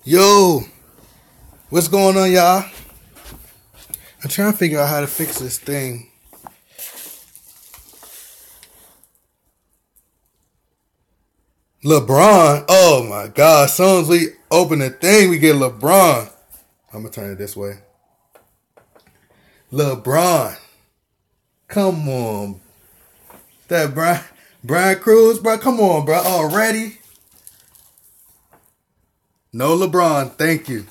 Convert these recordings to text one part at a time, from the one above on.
Yo, what's going on, y'all? I'm trying to figure out how to fix this thing. LeBron. Oh my God. As soon as we open the thing, we get LeBron. I'm going to turn it this way. LeBron. Come on. That Brian Cruz, bro. Come on, bro. Already? No LeBron. Thank you.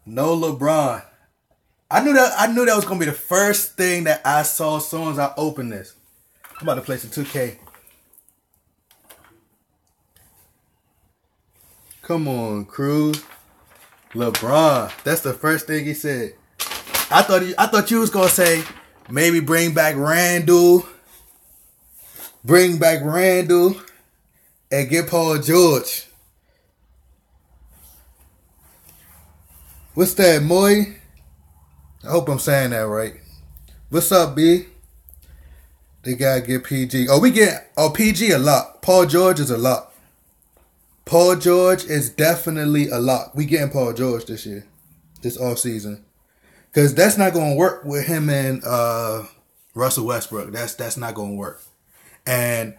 No LeBron. I knew that was gonna be the first thing that I saw as soon as I opened this. I'm about to play some 2K. Come on, Cruz. LeBron. That's the first thing he said. I thought you was gonna say maybe bring back Randall. Bring back Randall and get Paul George. What's that, Moy? I hope I'm saying that right. What's up, B? They gotta get PG. PG a lot. Paul George is a lot. Paul George is definitely a lot. We getting Paul George this year, this offseason. Because that's not gonna work with him and Russell Westbrook. That's not gonna work. And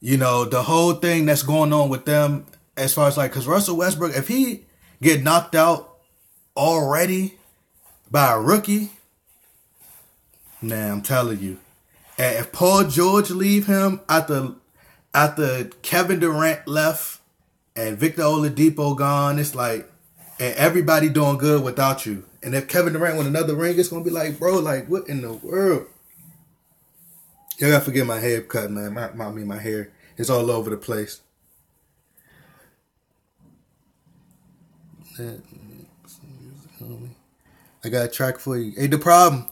you know, the whole thing that's going on with them as far as because Russell Westbrook, if he get knocked out already by a rookie, I'm telling you. And if Paul George leave him after Kevin Durant left and Victor Oladipo gone, it's and everybody doing good without you. And if Kevin Durant win another ring, it's gonna be like, bro, what in the world? You gotta forget my haircut, man. My hair is all over the place. I got a track for you. Hey, the problem,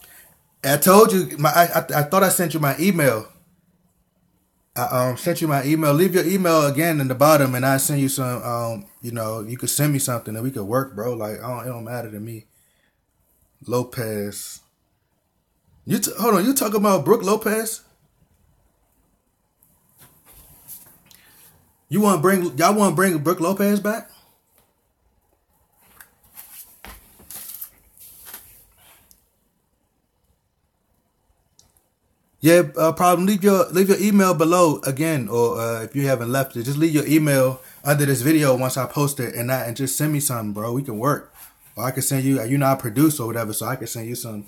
I told you, I thought I sent you my email. I sent you my email. Leave your email again in the bottom, and I send you some. You could send me something and we could work, bro. It don't matter to me. Lopez. Hold on. You talking about Brooke Lopez? Y'all want to bring Brooke Lopez back? Yeah, problem. Leave your email below again, or if you haven't left it, just leave your email under this video once I post it, and just send me something, bro. We can work, or I can send you. I produce or whatever, so I can send you some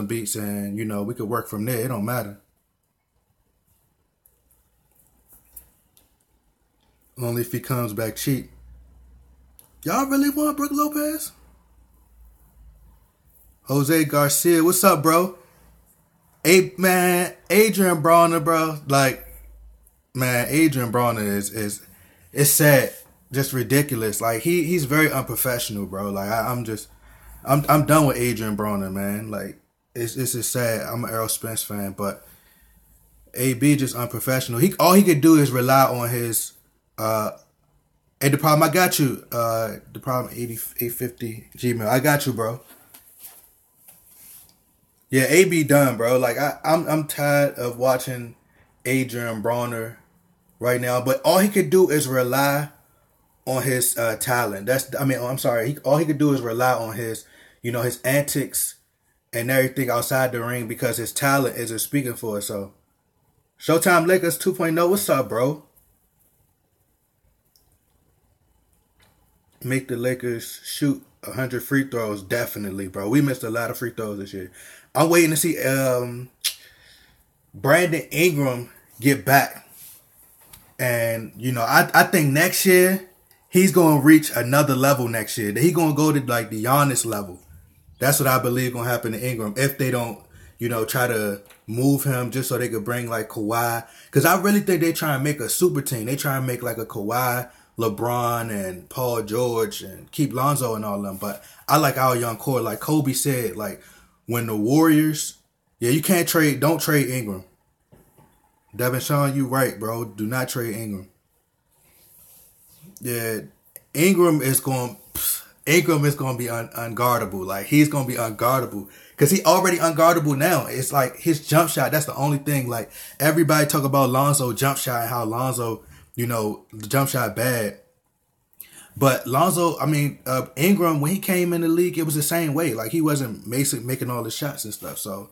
beats, and we could work from there. It don't matter. Only if he comes back cheap. Y'all really want Brooke Lopez? Jose Garcia, what's up, bro? Hey, man, Adrian Bronner, bro. Adrian Bronner is sad, just ridiculous. He's very unprofessional, bro. I'm done with Adrian Bronner, man. It's just sad. I'm an Errol Spence fan, but AB just unprofessional. All he could do is rely on his Hey, the problem, I got you. The problem 850 Gmail. I got you, bro. Yeah, AB done, bro. I'm tired of watching Adrian Bronner right now. But all he could do is rely on his talent. All he could do is rely on his, his antics and everything outside the ring because his talent isn't speaking for it. So, Showtime Lakers 2.0. What's up, bro? Make the Lakers shoot 100 free throws. Definitely, bro. We missed a lot of free throws this year. I'm waiting to see Brandon Ingram get back. And, I think next year, he's going to reach another level next year. He's going to go to, the Giannis level. That's what I believe going to happen to Ingram. If they don't, try to move him just so they could bring, Kawhi. Because I really think they try and make a super team. They try and make, a Kawhi, LeBron, and Paul George, and keep Lonzo and all of them. But I like our young core. Like Kobe said, when the Warriors, don't trade Ingram. Devin Sean, you right, bro. Do not trade Ingram. Yeah, Ingram is going to be unguardable. He's going to be unguardable. Because he already unguardable now. It's his jump shot, that's the only thing. Everybody talk about Lonzo jump shot and how Lonzo the jump shot bad. But Lonzo, Ingram, when he came in the league, it was the same way. Like, he wasn't making all the shots and stuff. So,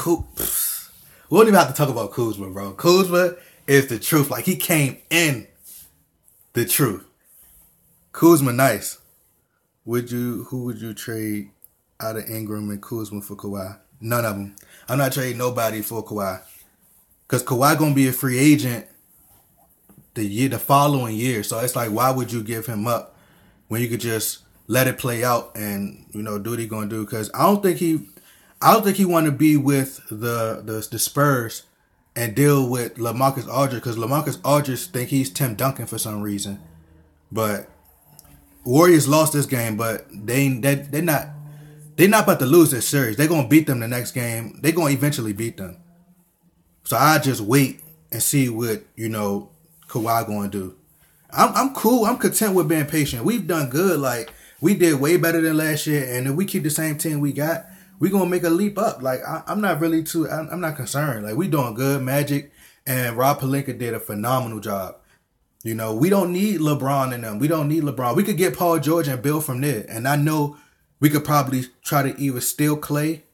we don't even have to talk about Kuzma, bro. Kuzma is the truth. Like, he came in the truth. Kuzma, nice. Who would you trade out of Ingram and Kuzma for Kawhi? None of them. I'm not trading nobody for Kawhi. Because Kawhi going to be a free agent the following year. So it's like, why would you give him up when you could just let it play out and, do what he's going to do? Because I don't think he want to be with the Spurs and deal with LaMarcus Aldridge, because LaMarcus Aldridge think he's Tim Duncan for some reason. But Warriors lost this game, but they're not about to lose this series. They're gonna beat them the next game. They're gonna eventually beat them. So I just wait and see what Kawhi gonna do. I'm cool. I'm content with being patient. We've done good. Like, we did way better than last year, and if we keep the same team we got, we're gonna make a leap up. Like, I'm not really I'm not concerned. Like, we doing good. Magic and Rob Pelinka did a phenomenal job. We don't need LeBron in them. We don't need LeBron. We could get Paul George and build from there. And I know we could probably try to either steal Clay,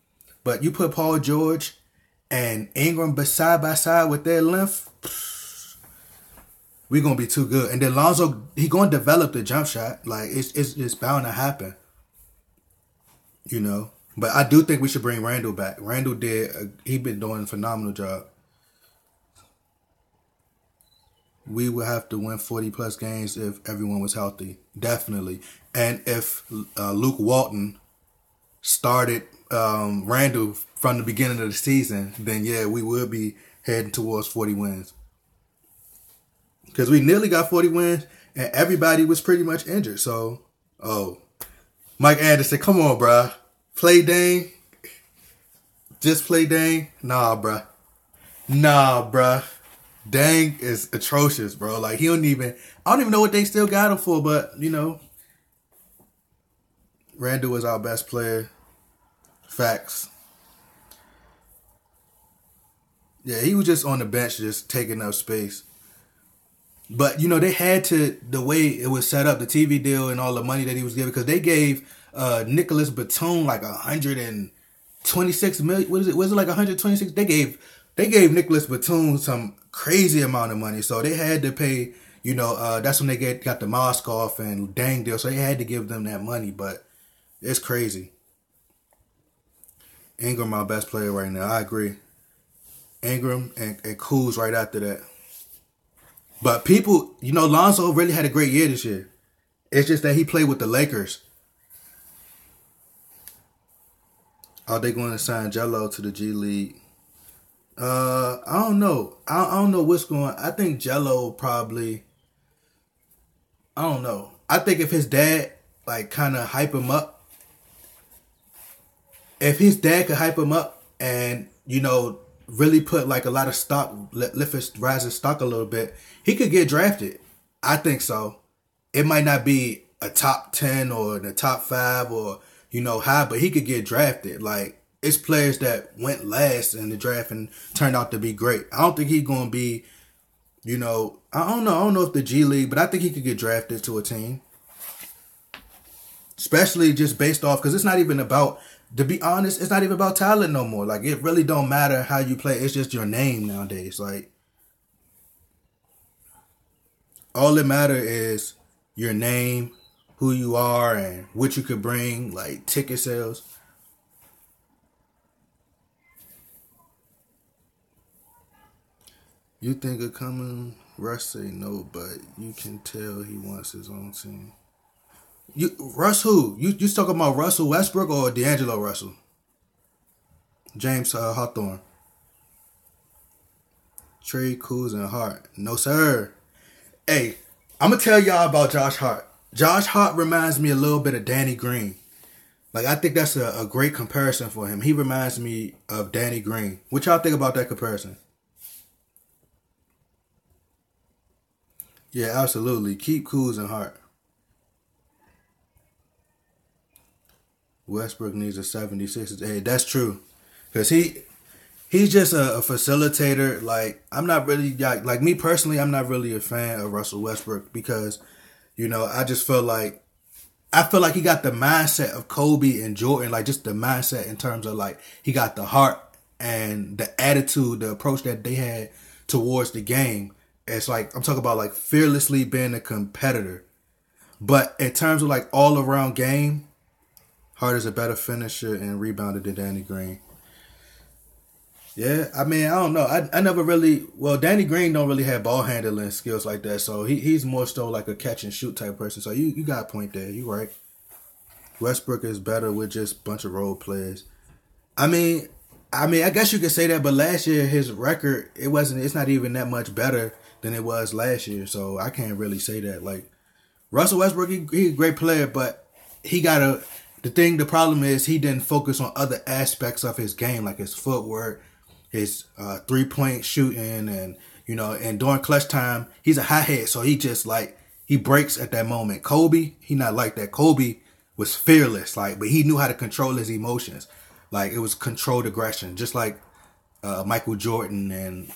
but you put Paul George and Ingram side by side with their length, we're going to be too good. And then Lonzo, he going to develop the jump shot. Like, it's bound to happen. But I do think we should bring Randall back. Randall he been doing a phenomenal job. We would have to win 40-plus games if everyone was healthy. Definitely. And if Luke Walton started Randall from the beginning of the season, then, yeah, we would be heading towards 40 wins. Because we nearly got 40 wins, and everybody was pretty much injured. So, Mike Anderson, come on, bruh. Play Dame. Just play Dame. Nah, bruh. Dang is atrocious, bro. Like, I don't even know what they still got him for, but, Randall is our best player. Facts. Yeah, he was just on the bench, just taking up space. But, they had to, the way it was set up, the TV deal and all the money that he was given, because they gave Nicholas Batum like 126 million. What is it? Was it like 126? They gave Nicholas Batum some crazy amount of money, so they had to pay. That's when they got the mask off and Dang deal, so they had to give them that money. But it's crazy. Ingram, my best player right now. I agree. Ingram and Kuz right after that. But people, Lonzo really had a great year this year. It's just that he played with the Lakers. Are they going to sign Jello to the G League? I don't know. I don't know what's going on. I think Jello probably, I don't know. I think if his dad, like, kind of hype him up, if his dad could hype him up and, really put, like, a lot of stock, lift his rising stock a little bit, he could get drafted. I think so. It might not be a top 10 or the top 5 or, high, but he could get drafted. Like, it's players that went last in the draft and turned out to be great. I don't think he's going to be, I don't know if the G League, but I think he could get drafted to a team. Especially just based off, because it's not even about, to be honest, it's not even about talent no more. Like, it really don't matter how you play. It's just your name nowadays. Like, all that matter is your name, who you are, and what you could bring, like ticket sales. You think of coming? Russ say no, but you can tell he wants his own team. Russ who? You talking about Russell Westbrook or D'Angelo Russell? James Hawthorne. Trey Kuz and Hart. No, sir. Hey, I'm going to tell y'all about Josh Hart. Josh Hart reminds me a little bit of Danny Green. Like, I think that's a great comparison for him. He reminds me of Danny Green. What y'all think about that comparison? Yeah, absolutely. Keep Kuz and Hart. Westbrook needs a 76. Hey, that's true. Because he's just a facilitator. Like I'm not really like me personally. I'm not really a fan of Russell Westbrook because I just feel like he got the mindset of Kobe and Jordan, like just the mindset in terms of like he got the heart and the attitude, the approach that they had towards the game. It's like I'm talking about like fearlessly being a competitor. But in terms of like all around game, Hart is a better finisher and rebounder than Danny Green. Yeah, I mean, I don't know. I never really. Well, Danny Green don't really have ball handling skills like that, so he's more so like a catch and shoot type person. So you got a point there. You right. Westbrook is better with just a bunch of role players. I mean, I guess you could say that, but last year his record it wasn't. It's not even that much better than it was last year. So I can't really say that. Like Russell Westbrook, he's a great player, but he got a. The problem is he didn't focus on other aspects of his game, like his footwork, his 3-point shooting, and during clutch time, he's a hothead, so he just like he breaks at that moment. Kobe, he not like that. Kobe was fearless, like, but he knew how to control his emotions. Like it was controlled aggression, just like Michael Jordan and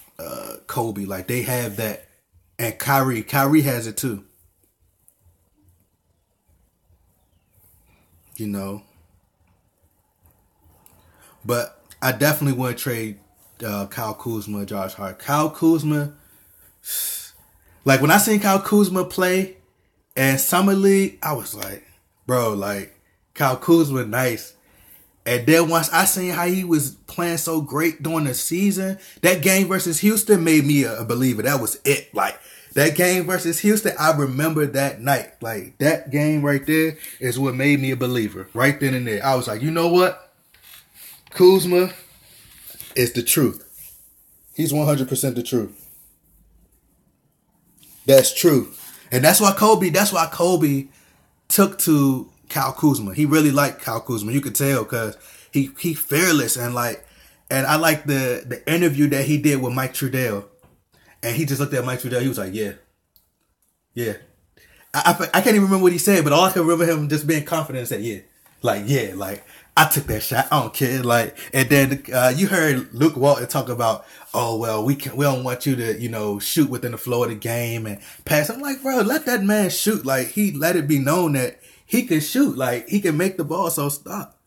Kobe. Like they have that, and Kyrie has it too. You know, but I definitely wouldn't trade Kyle Kuzma, Josh Hart. Kyle Kuzma, like when I seen Kyle Kuzma play in Summer League, I was like, bro, like Kyle Kuzma, nice. And then once I seen how he was playing so great during the season, that game versus Houston made me a believer. That was it. Like that game versus Houston, I remember that night. Like that game right there is what made me a believer. Right then and there. I was like, you know what? Kuzma is the truth. He's 100% the truth. That's true. And that's why Kobe took to Kyle Kuzma. He really liked Kyle Kuzma. You could tell because he fearless and I like the interview that he did with Mike Trudell. And he just looked at Mike Trudell. He was like, yeah. Yeah. I can't even remember what he said, but all I can remember him just being confident and say, yeah. Like, I took that shot. I don't care. Like, and then you heard Luke Walton talk about, oh, well, we don't want you to, shoot within the flow of the game and pass. I'm like, bro, let that man shoot. Like, he let it be known that he can shoot. Like, he can make the ball, so stop.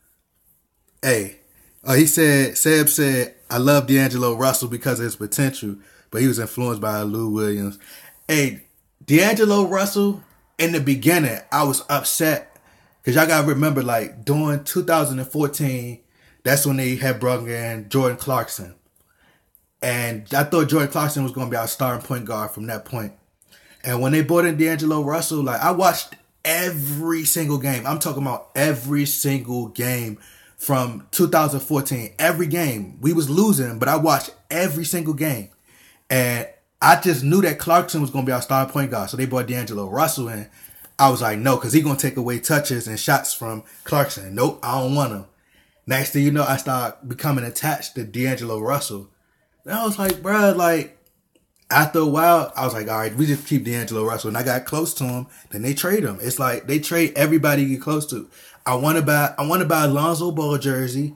Hey, Seb said, I love D'Angelo Russell because of his potential, but he was influenced by Lou Williams. Hey, D'Angelo Russell, in the beginning, I was upset because y'all got to remember, like, during 2014, that's when they had brought in Jordan Clarkson. And I thought Jordan Clarkson was going to be our starting point guard from that point. And when they brought in D'Angelo Russell, like, I watched every single game. I'm talking about every single game from 2014. Every game. We was losing, but I watched every single game. And I just knew that Clarkson was going to be our starting point guard. So they brought D'Angelo Russell in. I was like, no, because he's going to take away touches and shots from Clarkson. Nope, I don't want him. Next thing you know, I start becoming attached to D'Angelo Russell. And I was like, bro, like, after a while, I was like, all right, we just keep D'Angelo Russell. And I got close to him. Then they trade him. It's like they trade everybody you get close to. I want to buy Lonzo Ball jersey.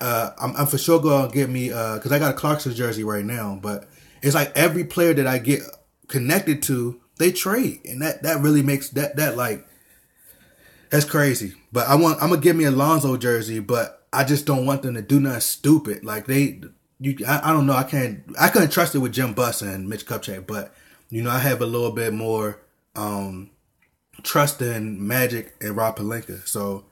I'm for sure going to get me, because I got a Clarkson jersey right now. But it's like every player that I get connected to, they trade. And that really makes that like, that's crazy. But I'm going to get me a Lonzo jersey, but I just don't want them to do nothing stupid. Like I don't know. I couldn't trust it with Jim Buss and Mitch Kupchak, but I have a little bit more trust in Magic and Rob Pelinka. So,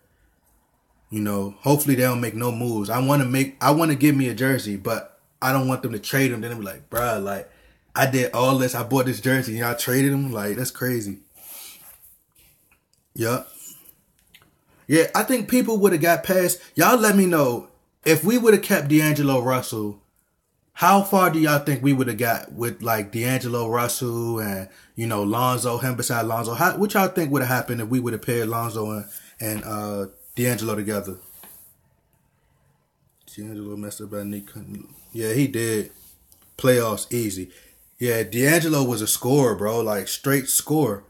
hopefully they don't make no moves. I want to give me a jersey, but I don't want them to trade him. Then they be like, bruh, like I did all this. I bought this jersey and y'all traded him. Like that's crazy. Yup. Yeah, I think people would have got past. Y'all let me know if we would have kept D'Angelo Russell. How far do y'all think we would have got with like D'Angelo Russell and Lonzo, him beside Lonzo? What y'all think would have happened if we would have paired Lonzo and D'Angelo together? D'Angelo messed up by Nick. Yeah, he did. Playoffs easy. Yeah, D'Angelo was a scorer, bro. Like straight scorer.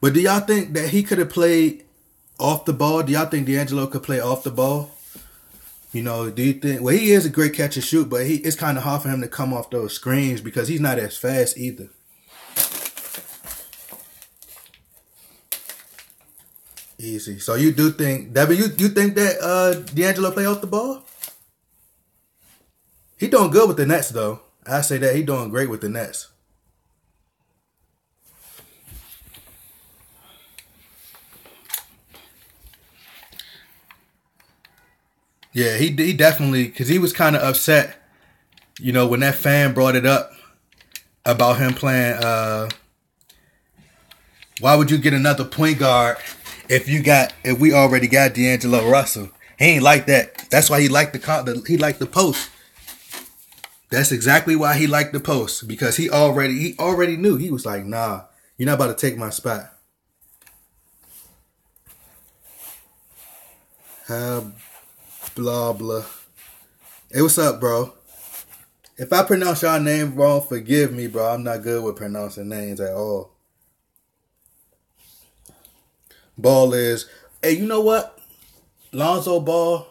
But do y'all think that he could have played off the ball? Do y'all think D'Angelo could play off the ball? You know, do you think? Well, he is a great catch and shoot, but it's kind of hard for him to come off those screens because he's not as fast either. Easy. So you do think, Devin? You think that D'Angelo play off the ball? He doing good with the Nets, though. I say that he doing great with the Nets. Yeah, he definitely, because he was kind of upset, you know, when that fan brought it up about him playing, why would you get another point guard if we already got D'Angelo Russell? He ain't like that. That's why he liked the post. That's exactly why he liked the post, because he already knew. He was like, nah, you're not about to take my spot. Blah, blah. Hey, what's up, bro? If I pronounce y'all name wrong, forgive me, bro. I'm not good with pronouncing names at all. Ball is... Hey, you know what? Lonzo Ball,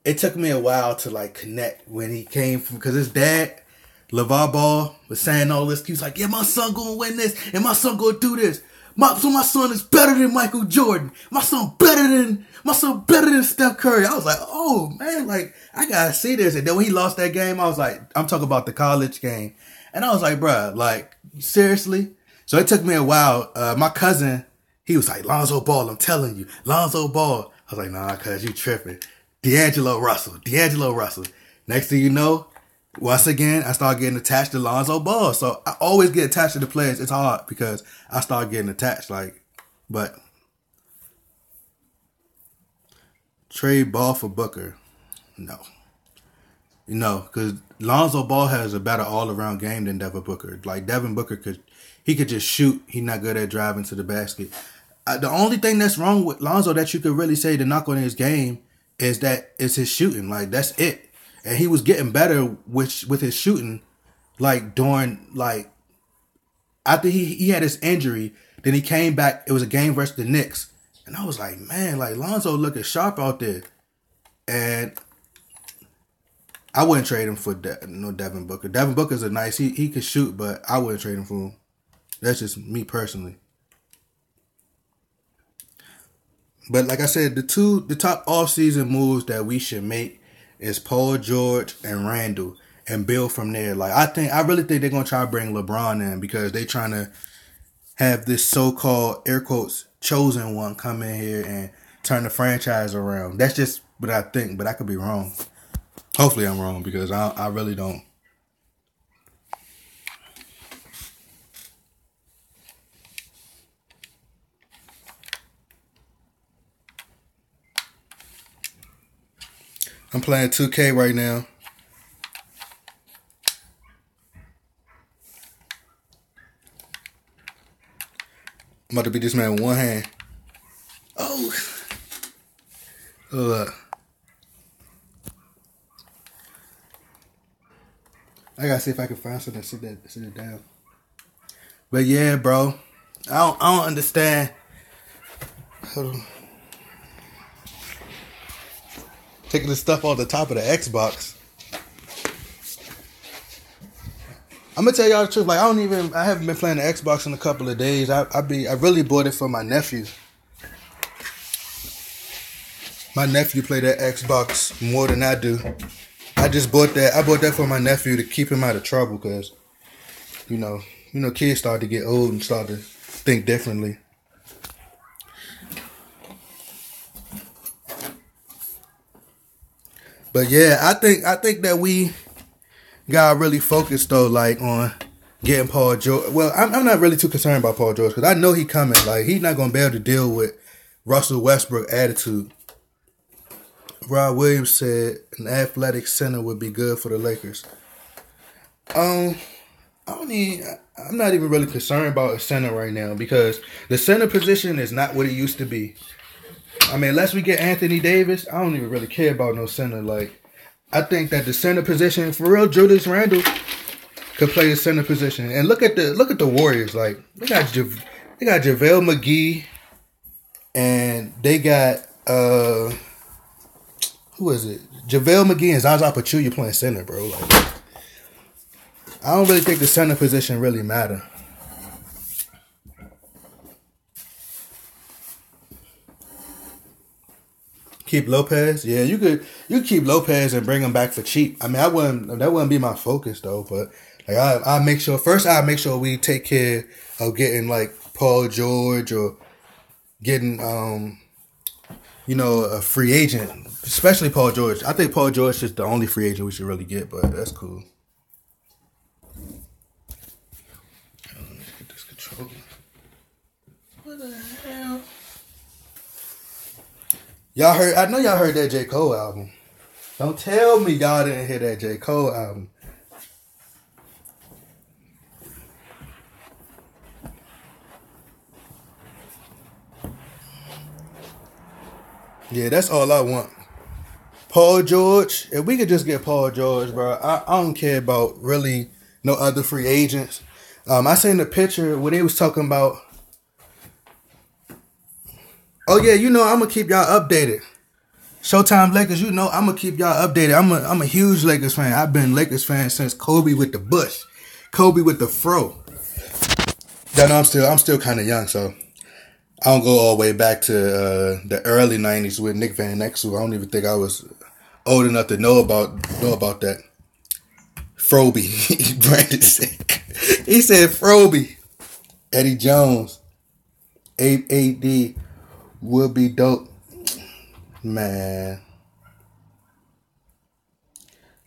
it took me a while to, like, connect when he came from... Because his dad, LeVar Ball, was saying all this. He was like, yeah, my son gonna win this, and my son gonna do this. So my son is better than Michael Jordan. My son better than Steph Curry. I was like, oh man, like I gotta see this. And then when he lost that game, I was like, I'm talking about the college game, and I was like, bruh, like seriously. So it took me a while. My cousin, he was like, Lonzo Ball, I'm telling you, Lonzo Ball. I was like, nah, cuz you tripping. D'Angelo Russell. Next thing you know, once again, I started getting attached to Lonzo Ball. So I always get attached to the players. It's hard because I start getting attached. But trade Ball for Booker. No. Because Lonzo Ball has a better all-around game than Devin Booker. Like, Devin Booker could just shoot. He's not good at driving to the basket. The only thing that's wrong with Lonzo that you could really say to knock on his game is that it's his shooting. Like, that's it. And he was getting better with his shooting, like, during, like, after he had his injury, then he came back. It was a game versus the Knicks. And I was like, man, like, Lonzo looking sharp out there. And I wouldn't trade him for no Devin Booker. Devin Booker's a nice, he could shoot, but I wouldn't trade him for him. That's just me personally. But like I said, the top offseason moves that we should make is Paul George and Randall and build from there. Like, I really think they're going to try to bring LeBron in because they trying to have this so-called, air quotes, chosen one come in here and turn the franchise around. That's just what I think, but I could be wrong. Hopefully I'm wrong because I really don't. I'm playing 2K right now. I'm about to beat this man with one hand. Oh. Hold up. I gotta see if I can find something to sit it down. But yeah, bro. I don't understand. Hold on. Taking the stuff off the top of the Xbox. I'm gonna tell y'all the truth. Like, I haven't been playing the Xbox in a couple of days. I really bought it for my nephew. My nephew play that Xbox more than I do. I bought that for my nephew to keep him out of trouble because, you know, kids start to get old and start to think differently. But yeah, I think that we got really focused though, like on getting Paul George. Well, I'm not really too concerned about Paul George because I know he coming. Like, he's not gonna be able to deal with Russell Westbrook attitude. Rod Williams said an athletic center would be good for the Lakers. I'm not even really concerned about a center right now because the center position is not what it used to be. I mean, unless we get Anthony Davis, I don't even really care about no center. Like, I think that the center position, for real, Julius Randle could play the center position. And look at the Warriors. Like, they got JaVale McGee. and they got who is it? JaVale McGee and Zaza Pachulia playing center, bro. Like, I don't really think the center position really matter. Keep Lopez, yeah, you could keep Lopez and bring him back for cheap. I mean, that wouldn't be my focus though. But like, I make sure first I make sure we take care of getting like Paul George or getting a free agent, especially Paul George. I think Paul George is the only free agent we should really get, but that's cool. Let's get this controller. What the hell? Y'all heard? I know y'all heard that J. Cole album. Don't tell me y'all didn't hear that J. Cole album. Yeah, that's all I want. Paul George. If we could just get Paul George, bro, I don't care about really no other free agents. I seen the picture when they was talking about. Oh yeah, I'm gonna keep y'all updated. Showtime Lakers, I'm gonna keep y'all updated. I'm a huge Lakers fan. I've been Lakers fan since Kobe with the bush, Kobe with the fro. Y'all know I'm still kind of young, so I don't go all the way back to the early '90s with Nick Van Exel. I don't even think I was old enough to know about that. Froby, Brandon said. He said Froby. Eddie Jones, AD would be dope, man.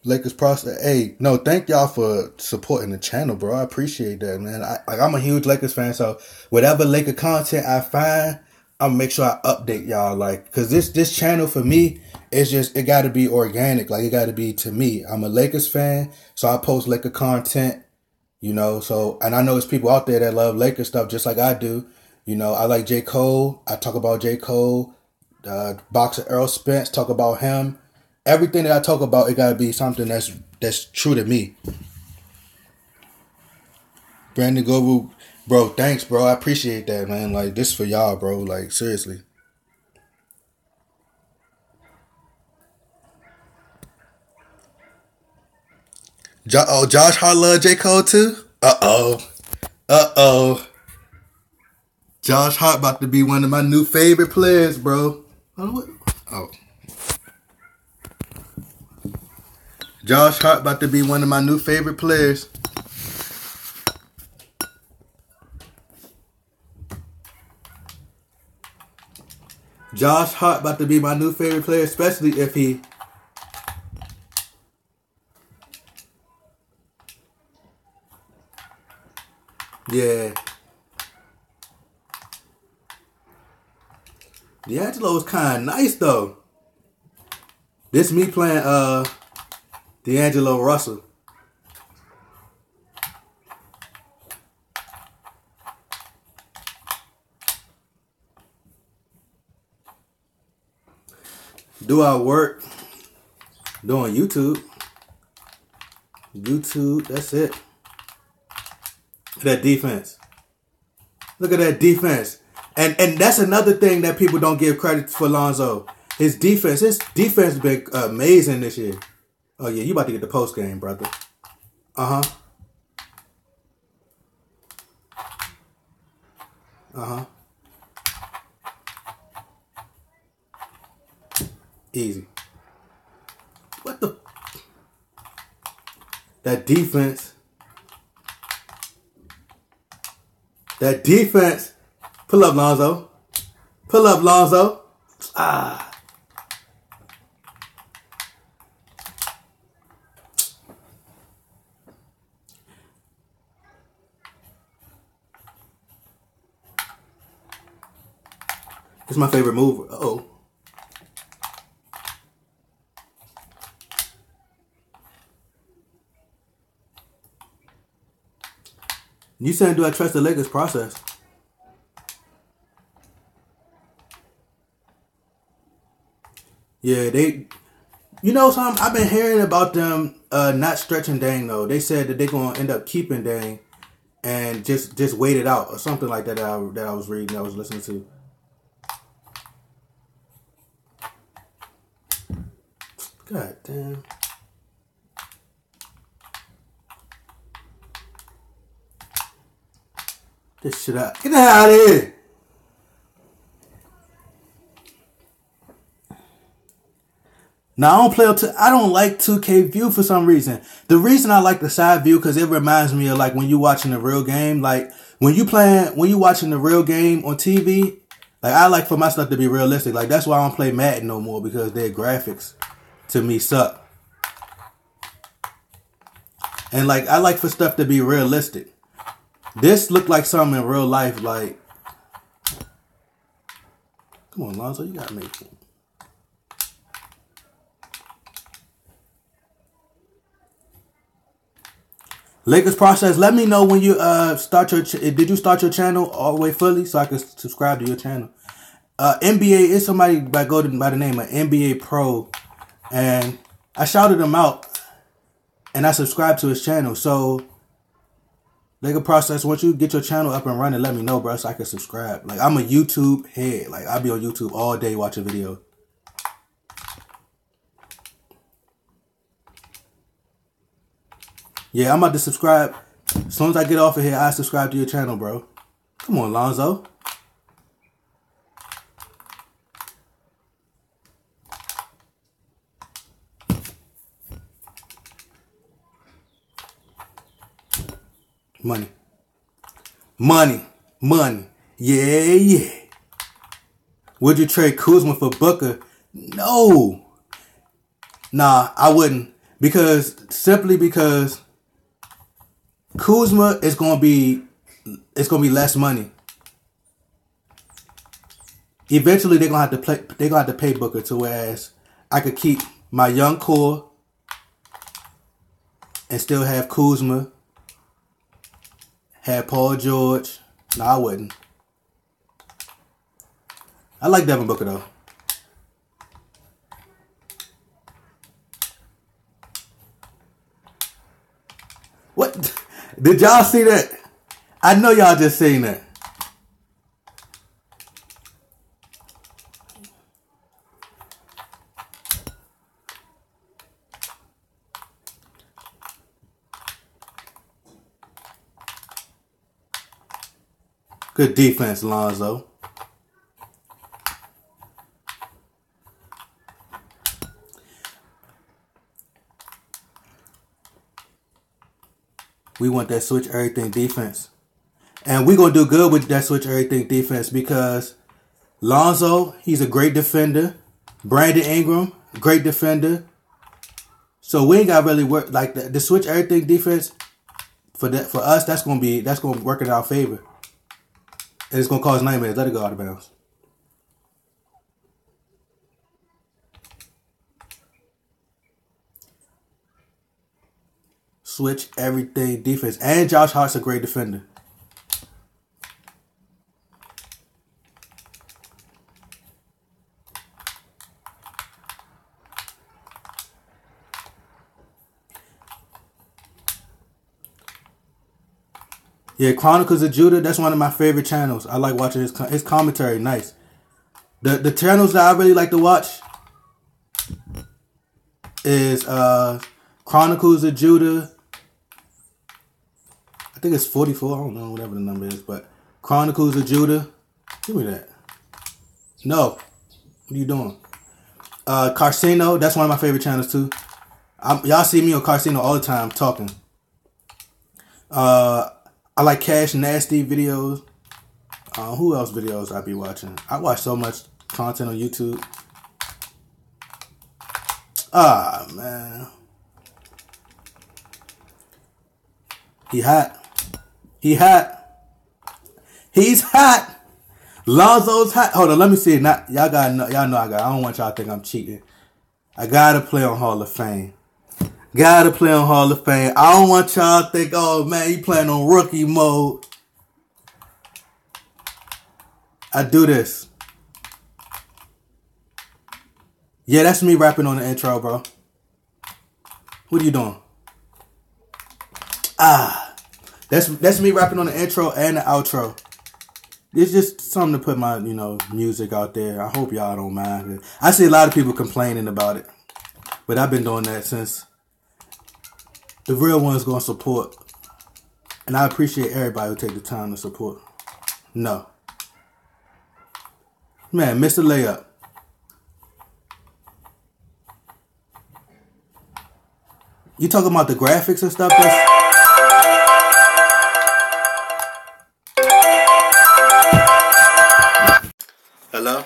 Lakers process. Hey, no, thank y'all for supporting the channel, bro. I appreciate that, man. I'm a huge Lakers fan, so whatever Laker content I find, I'm gonna make sure I update y'all. Like, cause this channel for me, it got to be organic. Like, it got to be to me. I'm a Lakers fan, so I post Laker content. So, and I know there's people out there that love Lakers stuff just like I do. I like J. Cole. I talk about J. Cole. Boxer Earl Spence, talk about him. Everything that I talk about, it gotta be something that's true to me. Brandon Gobu, bro, thanks, bro. I appreciate that, man. Like, this for y'all, bro. Like, seriously. Josh Hart love J. Cole too? Uh-oh. Josh Hart about to be one of my new favorite players, bro. Oh. Josh Hart about to be one of my new favorite players. Josh Hart about to be my new favorite player, especially if he... Yeah. D'Angelo was kind of nice, though. This me playing D'Angelo Russell. Do I work? Doing YouTube. That's it. Look at that defense. Look at that defense. And that's another thing that people don't give credit for Lonzo. His defense has been amazing this year. Oh yeah, you about to get the post game, brother. Uh-huh. Easy. What the? That defense. Pull up, Lonzo. Ah. It's my favorite move. Uh-oh. You saying, do I trust the Lakers process? Yeah, something I've been hearing about them not stretching Dang though. They said that they're gonna end up keeping Dang and just wait it out or something like that. That I was reading, I was listening to. God damn. This shit out. Get the hell out of here. Now, I don't like 2K view for some reason. The reason I like the side view, because it reminds me of like when you watching the real game. Like when you watching the real game on TV, like I like for my stuff to be realistic. Like that's why I don't play Madden no more, because their graphics to me suck. And like I like for stuff to be realistic. This looked like something in real life. Like, come on, Lonzo, you gotta make it. Lakers process. Let me know when you start your. Did you start your channel all the way fully so I can subscribe to your channel? NBA is somebody by the name of NBA Pro, and I shouted him out, and I subscribed to his channel. So Lakers process. Once you get your channel up and running, let me know, bro, so I can subscribe. Like I'm a YouTube head. Like I'll be on YouTube all day watching videos. Yeah, I'm about to subscribe. As soon as I get off of here, I subscribe to your channel, bro. Come on, Lonzo. Money. Money. Money. Yeah, yeah. Would you trade Kuzma for Booker? No. Nah, I wouldn't. Simply because Kuzma is gonna be less money. Eventually they're gonna have to pay Booker, to whereas I could keep my young core and still have Kuzma, have Paul George. No, I wouldn't. I like Devin Booker though. What? Did y'all see that? I know y'all just seen that. Good defense, Lonzo. We want that switch everything defense. And we're going to do good with that switch everything defense because Lonzo, he's a great defender. Brandon Ingram, great defender. So we ain't got to really work like the switch everything defense for us. That's going to work in our favor. And it's going to cause nightmares. Let it go out of bounds. Switch everything defense. And Josh Hart's a great defender. Yeah, Chronicles of Judah, that's one of my favorite channels. I like watching his commentary. Nice. The channels that I really like to watch is Chronicles of Judah. I think it's 44. I don't know, whatever the number is. But Chronicles of Judah. Give me that. No. What are you doing? Carcino. That's one of my favorite channels too. Y'all see me on Carcino all the time talking. I like Cash Nasty videos. Who else videos I be watching? I watch so much content on YouTube. Ah, man. He hot. He hot. He's hot. Lonzo's hot. Hold on, let me see. Y'all know I don't want y'all to think I'm cheating. I gotta play on Hall of Fame. Gotta play on Hall of Fame. I don't want y'all to think, oh man, you playing on rookie mode. I do this. Yeah, that's me rapping on the intro, bro. What are you doing? That's me rapping on the intro and the outro. It's just something to put my, music out there. I hope y'all don't mind. I see a lot of people complaining about it. But I've been doing that since the real one's going to support. And I appreciate everybody who take the time to support. No. Man, missed the layup. You talking about the graphics and stuff? Hello?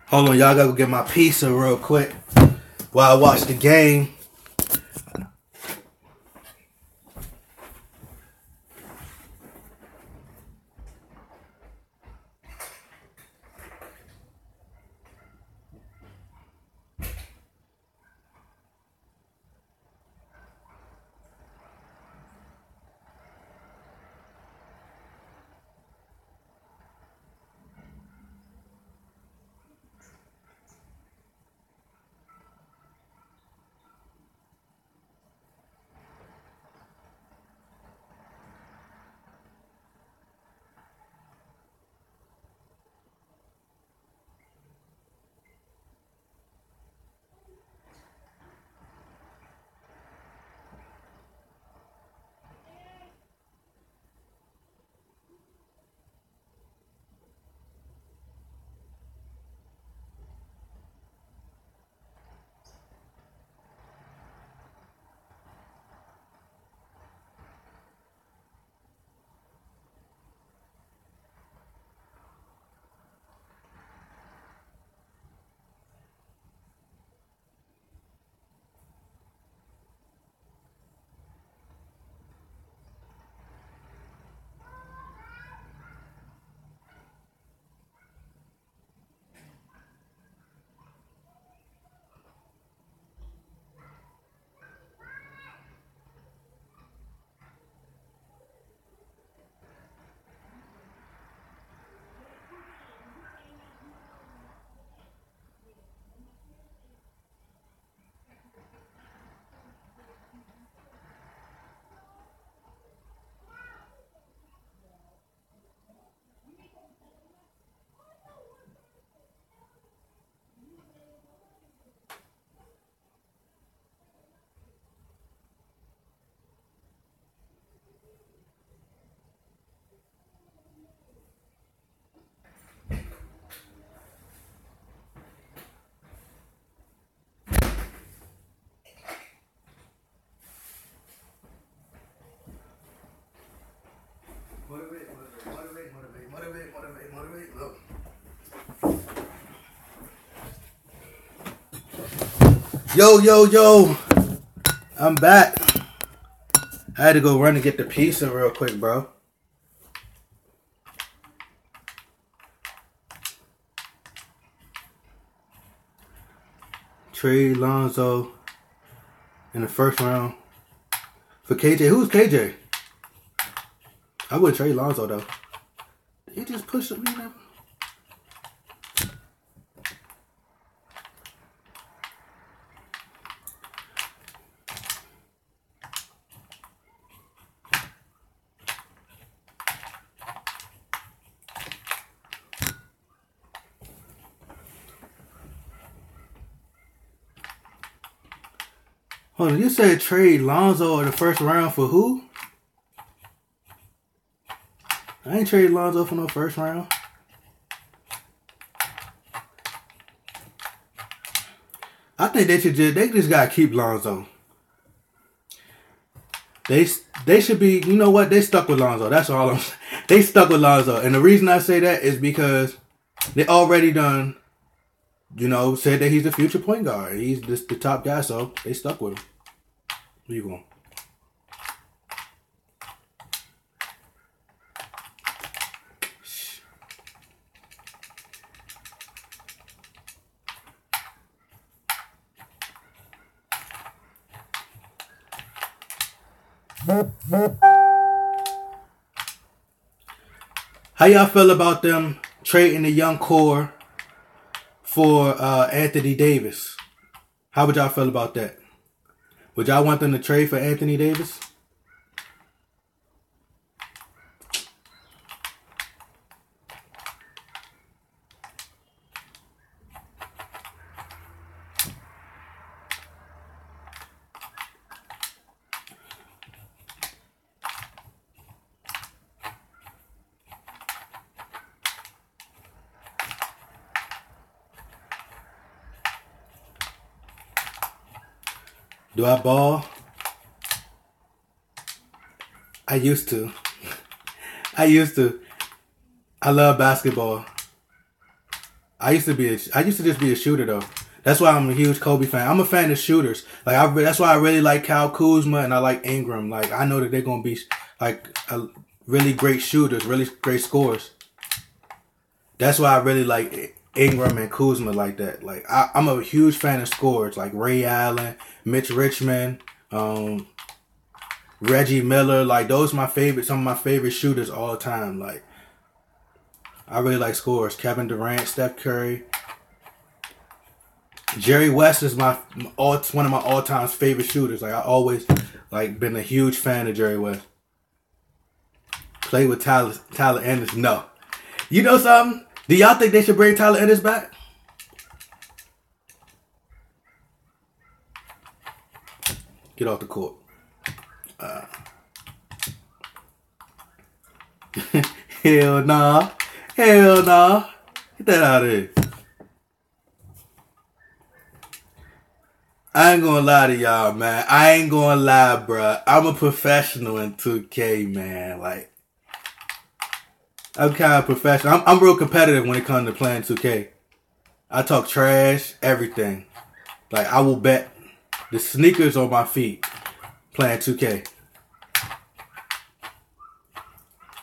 Hold on, y'all gotta go get my pizza real quick while I watch the game. Motivate. Look. Yo. I'm back. I had to go run and get the pizza real quick, bro. Trade Lonzo in the first round for KJ. Who's KJ? I wouldn't trade Lonzo though. He just pushed me now. Hold on, you said trade Lonzo in the first round for who? I ain't trade Lonzo for no first round. I think they just gotta keep Lonzo. They should be, you know what? They stuck with Lonzo. That's all I'm saying. They stuck with Lonzo. And the reason I say that is because they already done, said that he's the future point guard. He's just the top guy, so they stuck with him. Where you going? How y'all feel about them trading the young core for Anthony Davis? How would y'all feel about that? Would y'all want them to trade for Anthony Davis? Do I ball? I used to. I used to. I love basketball. I used to just be a shooter though. That's why I'm a huge Kobe fan. I'm a fan of shooters. That's why I really like Kyle Kuzma and I like Ingram. Like I know that they're gonna be like really great shooters, really great scorers. That's why I really like Ingram and Kuzma like that. Like I'm a huge fan of scorers like Ray Allen, Mitch Richmond, Reggie Miller. Like those are some of my favorite shooters all the time. Like I really like scorers. Kevin Durant, Steph Curry. Jerry West is one of my all-time favorite shooters. Like I always been a huge fan of Jerry West. Play with Tyler Ennis. No. You know something? Do y'all think they should bring Tyler Ennis back? Get off the court. Hell nah. Hell nah. Get that out of here. I ain't gonna lie to y'all, man. I ain't gonna lie, bruh. I'm a professional in 2K, man. Like, I'm kind of professional. I'm real competitive when it comes to playing 2K. I talk trash, everything. Like, I will bet the sneakers on my feet playing 2K.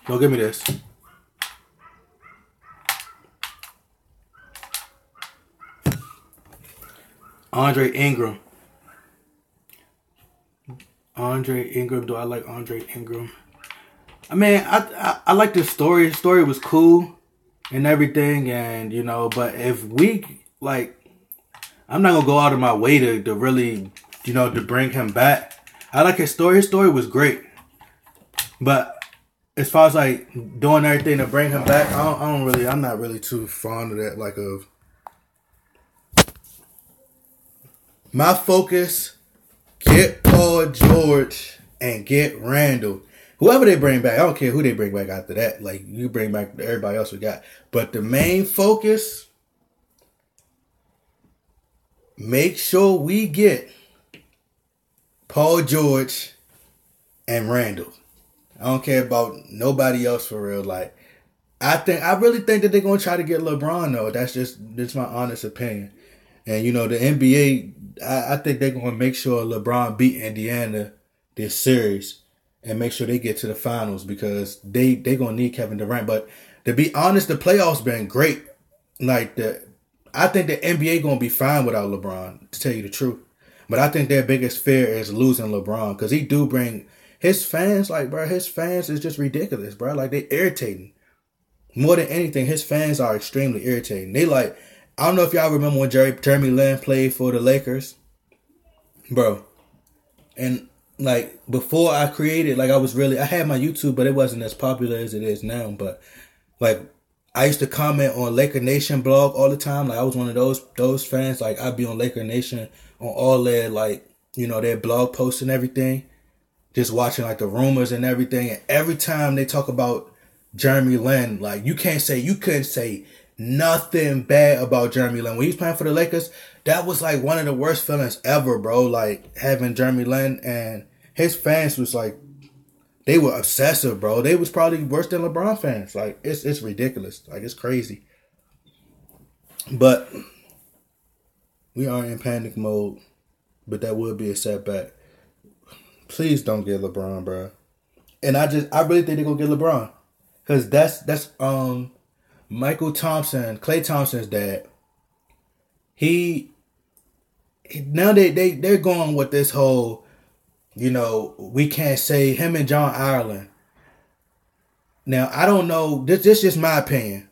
Don't give me this. Andre Ingram. Do I like Andre Ingram? I mean, I like the story. The story was cool and everything, and you know, but if we I'm not gonna go out of my way to really, you know, to bring him back. I like his story. His story was great, but as far as like doing everything to bring him back, I'm not really too fond of that. My focus, get Paul George and get Randall. Whoever they bring back, I don't care who they bring back after that. Like, you bring back everybody else we got. But the main focus, make sure we get Paul George and Randall. I don't care about nobody else for real. Like, I really think that they're going to try to get LeBron, though. That's my honest opinion. And, you know, the NBA, I think they're going to make sure LeBron beat Indiana this series and make sure they get to the finals because they going to need Kevin Durant. But to be honest, the playoffs been great. I think the NBA going to be fine without LeBron, to tell you the truth. But I think their biggest fear is losing LeBron because he do bring his fans, his fans is just ridiculous, bro. Like, they irritating. More than anything, his fans are extremely irritating. I don't know if y'all remember when Jeremy Lin played for the Lakers. Bro. And, before I created, I had my YouTube, but it wasn't as popular as it is now. But, I used to comment on Laker Nation blog all the time. I was one of those fans. I'd be on Laker Nation on all their, their blog posts and everything. Just watching, the rumors and everything. And every time they talk about Jeremy Lin, you couldn't say nothing bad about Jeremy Lin. When he was playing for the Lakers, that was one of the worst feelings ever, bro. Having Jeremy Lin and his fans was they were obsessive, bro. They was probably worse than LeBron fans. It's ridiculous. It's crazy. But we are in panic mode. But that would be a setback. Please don't get LeBron, bro. And I really think they're gonna get LeBron. Cause that's Michael Thompson, Klay Thompson's dad. Now they're going with this whole, we can't say him and John Ireland. Now I don't know. This is just my opinion.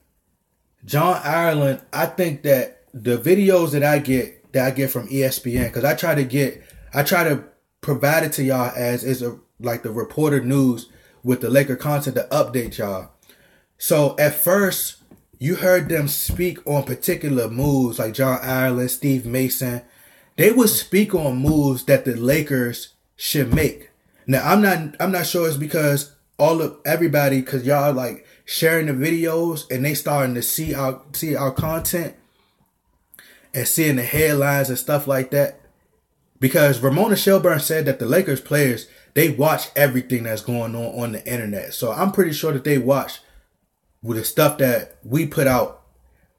John Ireland, I think that the videos that I get from ESPN, because I try to provide it to y'all as the reporter news with the Laker content to update y'all. So at first, you heard them speak on particular moves like John Ireland, Steve Mason. They would speak on moves that the Lakers should make. Now I'm not sure it's because everybody, because y'all sharing the videos and they starting to see our content and seeing the headlines and stuff like that. Because Ramona Shelburne said that the Lakers players, they watch everything that's going on the internet. So I'm pretty sure that they watch with the stuff that we put out.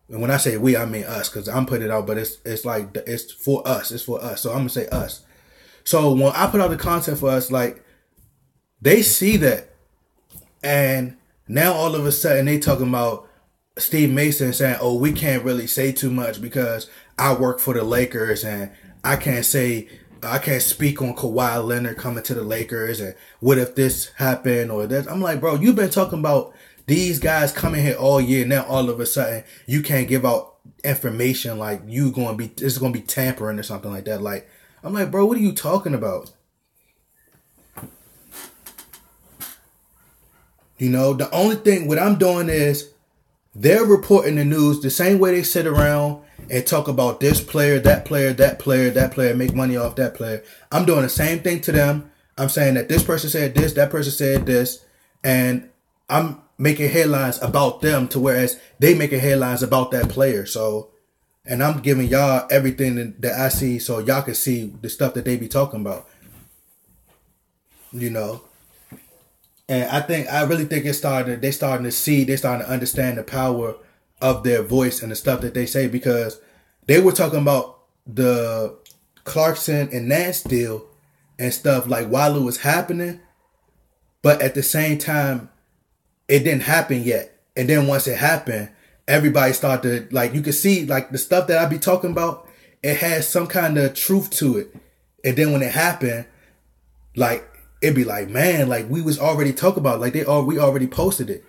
And when I say we, I mean us, because I'm putting it out, but it's like, it's for us. It's for us. So I'm going to say us. So when I put out the content for us, like, they see that. And now all of a sudden they talking about Steve Mason saying, oh, we can't really say too much because I work for the Lakers and I can't speak on Kawhi Leonard coming to the Lakers and what if this happened or this. I'm like, bro, you've been talking about these guys coming here all year. Now all of a sudden you can't give out information like it's going to be tampering or something like that. Like, I'm like, bro, what are you talking about? You know, the only thing, what I'm doing is they're reporting the news the same way they sit around and talk about this player, that player, that player, that player, make money off that player. I'm doing the same thing to them. I'm saying that this person said this, that person said this, and I'm making headlines about them to whereas they making headlines about that player. So, and I'm giving y'all everything that I see so y'all can see the stuff that they be talking about. You know? And I really think they're starting to understand the power of their voice and the stuff that they say, because they were talking about the Clarkson and Nance deal and stuff like while it was happening, but at the same time, it didn't happen yet. And then once it happened, everybody started to, like, you could see like the stuff that I be talking about, it has some kind of truth to it. And then when it happened, like, it'd be like, man, like we was already talking about, like we already posted it.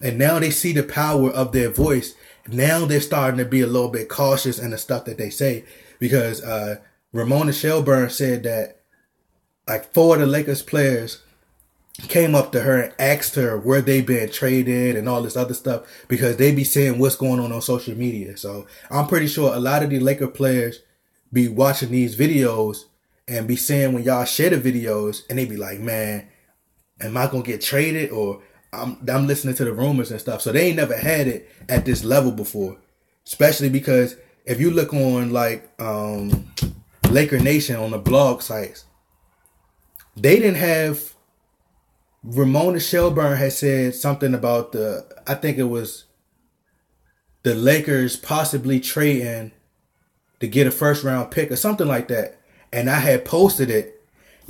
And now they see the power of their voice. Now they're starting to be a little bit cautious in the stuff that they say, because Ramona Shelburne said that like 4 of the Lakers players came up to her and asked her where they been traded and all this other stuff, because they be seeing what's going on social media. So I'm pretty sure a lot of the Laker players be watching these videos and be saying when y'all share the videos and they be like, man, am I going to get traded? Or I'm listening to the rumors and stuff. So they ain't never had it at this level before. Especially because if you look on like Laker Nation on the blog sites, they didn't have, Ramona Shelburne had said something about I think it was the Lakers possibly trading to get a first round pick or something like that. And I had posted it,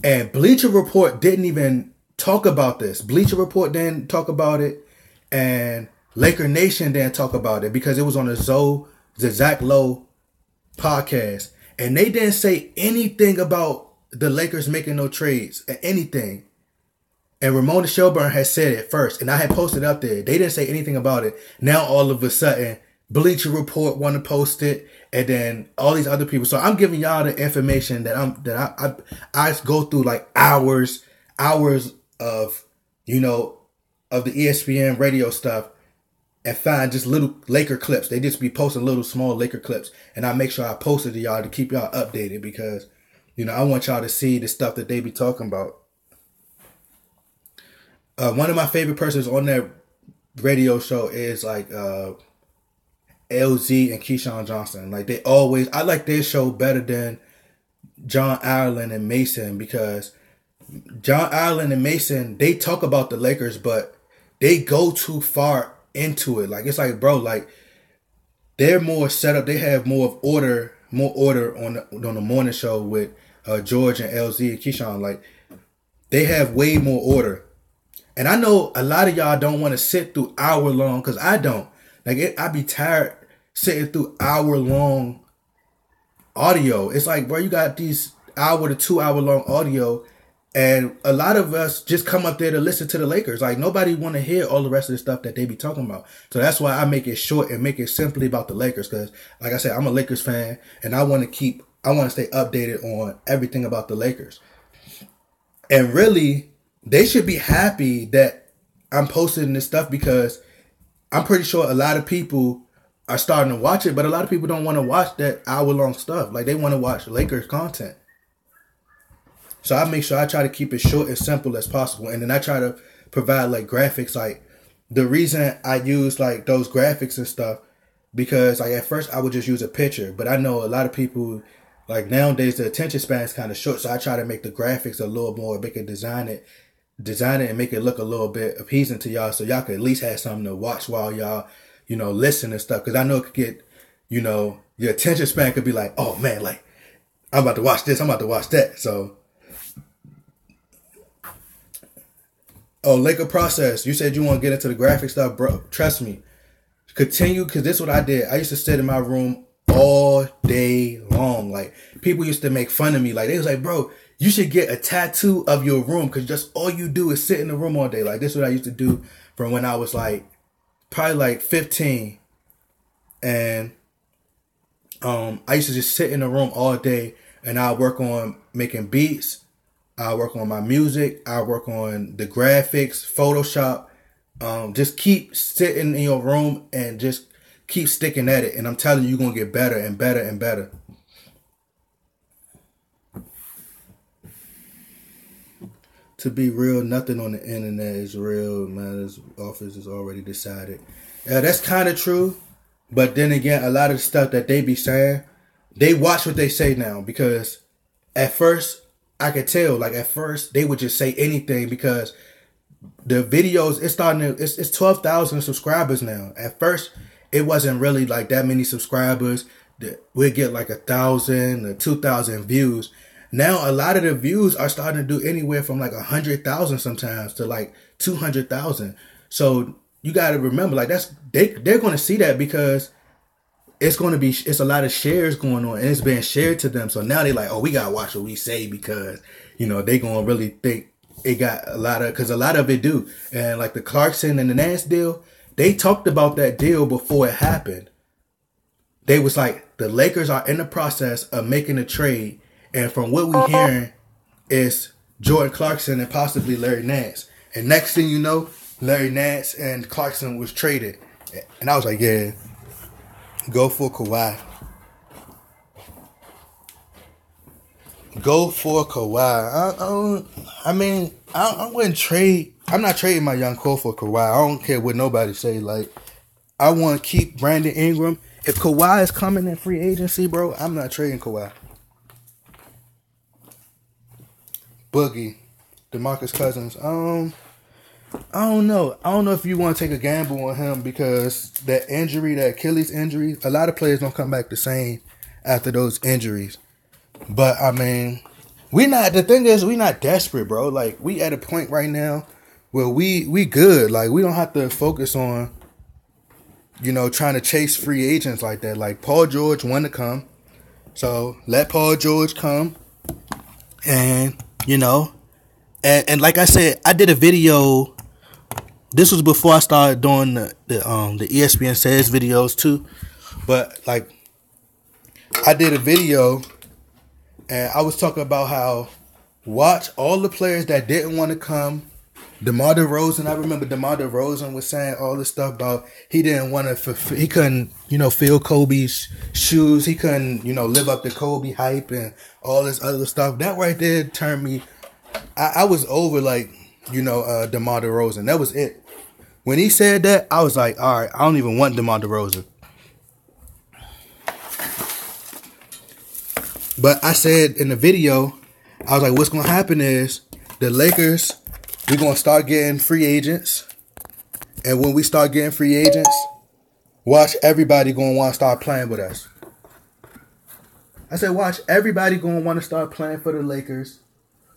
and Bleacher Report didn't even talk about this. Bleacher Report didn't talk about it, and Laker Nation didn't talk about it because it was on the Zach Lowe podcast. And they didn't say anything about the Lakers making no trades or anything. And Ramona Shelburne had said it first, and I had posted up there. They didn't say anything about it. Now all of a sudden, Bleacher Report want to post it, and then all these other people. So I'm giving y'all the information that I go through like hours of, you know, of the ESPN radio stuff and find just little Laker clips. They just be posting little small Laker clips, and I make sure I post it to y'all to keep y'all updated, because, you know, I want y'all to see the stuff that they be talking about. One of my favorite persons on that radio show is like LZ and Keyshawn Johnson. Like I like their show better than John Ireland and Mason, because John Ireland and Mason, they talk about the Lakers, but they go too far into it. Like, it's like, bro, like they're more set up. They have more order on the morning show with George and LZ and Keyshawn. Like, they have way more order. And I know a lot of y'all don't want to sit through hour long, because I don't. Like, I be tired sitting through hour long audio. It's like, bro, you got these hour to 2 hour long audio, and a lot of us just come up there to listen to the Lakers. Like, nobody want to hear all the rest of the stuff that they be talking about. So that's why I make it short and make it simply about the Lakers, because, like I said, I'm a Lakers fan, and I want to stay updated on everything about the Lakers. And really, they should be happy that I'm posting this stuff, because I'm pretty sure a lot of people are starting to watch it, but a lot of people don't want to watch that hour-long stuff. Like, they want to watch Lakers content. So I make sure I try to keep it short and simple as possible. And then I try to provide like graphics. Like, the reason I use like those graphics and stuff, because like at first I would just use a picture, but I know a lot of people Like nowadays, the attention span is kind of short, so I try to make the graphics a little more, make it design it and make it look a little bit appeasing to y'all, so y'all could at least have something to watch while y'all, listen and stuff. Because I know it could get, your attention span could be like, oh man, like I'm about to watch this, I'm about to watch that. So, Laker process. You said you want to get into the graphic stuff, bro. Trust me. Continue, because this is what I did. I used to sit in my room all day long. Like, people used to make fun of me. Like, they was like, bro, you should get a tattoo of your room, because just all you do is sit in the room all day. Like, this is what I used to do from when I was like, probably like 15. And I used to just sit in the room all day, and I'd work on making beats. I work on my music. I work on the graphics, Photoshop. Just keep sitting in your room and just keep sticking at it. And I'm telling you, you're going to get better and better and better. To be real, nothing on the internet is real, man. This office is already decided. Yeah, that's kind of true. But then again, a lot of the stuff that they be saying, they watch what they say now. Because at first, I could tell, like at first, they would just say anything because the videos, it's 12,000 subscribers now. At first, it wasn't really like that many subscribers. We'd get like 1,000 or 2,000 views. Now, a lot of the views are starting to do anywhere from like 100,000 sometimes to like 200,000. So you got to remember, like they're going to see that because it's a lot of shares going on and it's being shared to them. So now they're like, oh, we got to watch what we say because, they going to really think it got because a lot of it do. And like the Clarkson and the Nance deal, they talked about that deal before it happened. They was like, the Lakers are in the process of making a trade. And from what we're hearing is Jordan Clarkson and possibly Larry Nance. And next thing you know, Larry Nance and Clarkson was traded. And I was like, yeah, go for Kawhi. Go for Kawhi. I wouldn't trade. I'm not trading my young core for Kawhi. I don't care what nobody say. Like, I want to keep Brandon Ingram. If Kawhi is coming in free agency, bro, I'm not trading Kawhi. Boogie, DeMarcus Cousins. I don't know. I don't know if you want to take a gamble on him because that injury, that Achilles injury, a lot of players don't come back the same after those injuries. But I mean, the thing is, we not desperate, bro. Like, we at a point right now where we good. Like, we don't have to focus on, trying to chase free agents like that. Like, Paul George wanted to come. So let Paul George come. And, and like I said, I did a video. This was before I started doing the ESPN Says videos too. But like, I did a video and I was talking about how watch all the players that didn't want to come. DeMar DeRozan, I remember DeMar DeRozan was saying all this stuff about he didn't want to, he couldn't, fill Kobe's shoes. He couldn't, live up to Kobe hype and all this other stuff. That right there turned me, I was over like, DeMar DeRozan. That was it. When he said that, I was like, all right, I don't even want DeMar DeRozan. But I said in the video, I was like, what's going to happen is the Lakers, we're going to start getting free agents. And when we start getting free agents, watch everybody going to want to start playing with us. I said, watch everybody going to want to start playing for the Lakers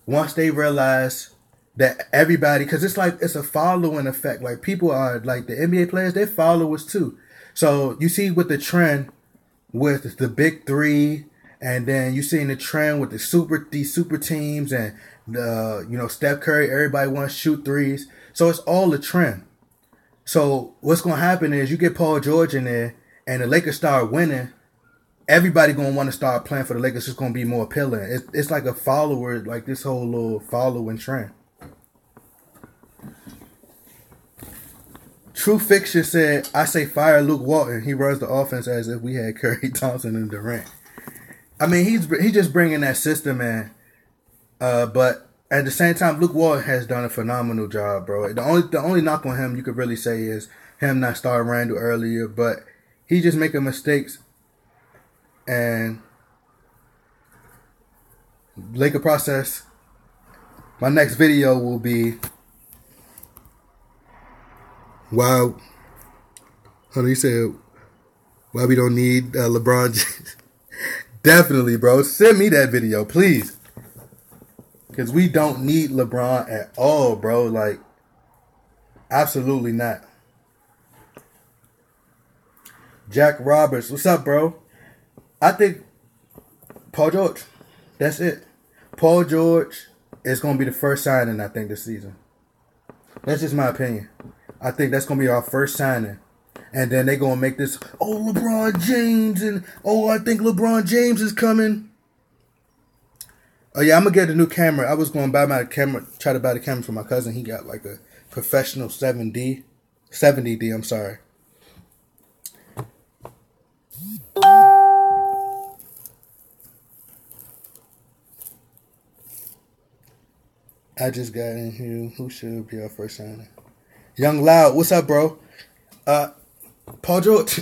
once they realize that everybody, because it's a following effect. Like, people are, like, the NBA players, they're followers too. So you see with the trend with the big three, and then you see in the trend with these super teams and the Steph Curry, everybody wants to shoot threes. So it's all a trend. So what's gonna happen is you get Paul George in there and the Lakers start winning, everybody gonna want to start playing for the Lakers. It's gonna be more appealing. It's like a follower, like this whole little following trend. True Fiction said, I say fire Luke Walton. He runs the offense as if we had Curry, Thompson, and Durant. I mean, he's just bringing that system in. But at the same time, Luke Walton has done a phenomenal job, bro. The only knock on him you could really say is him not starting Randall earlier. But he just making mistakes. And Laker process. My next video will be why. He said why we don't need LeBron James. Definitely, bro. Send me that video, please. Because we don't need LeBron at all, bro. Like, absolutely not. Jack Roberts, what's up, bro? I think Paul George. That's it. Paul George is going to be the first signing, I think, this season. That's just my opinion. I think that's going to be our first signing. And then they're going to make this, oh, LeBron James, and, oh, I think LeBron James is coming. Oh, yeah, I'm going to get a new camera. I was going to buy my camera, try to buy the camera for my cousin. He got like a professional 70D, I'm sorry. I just got in here. Who should be our first signing? Young Loud, what's up, bro? Paul George.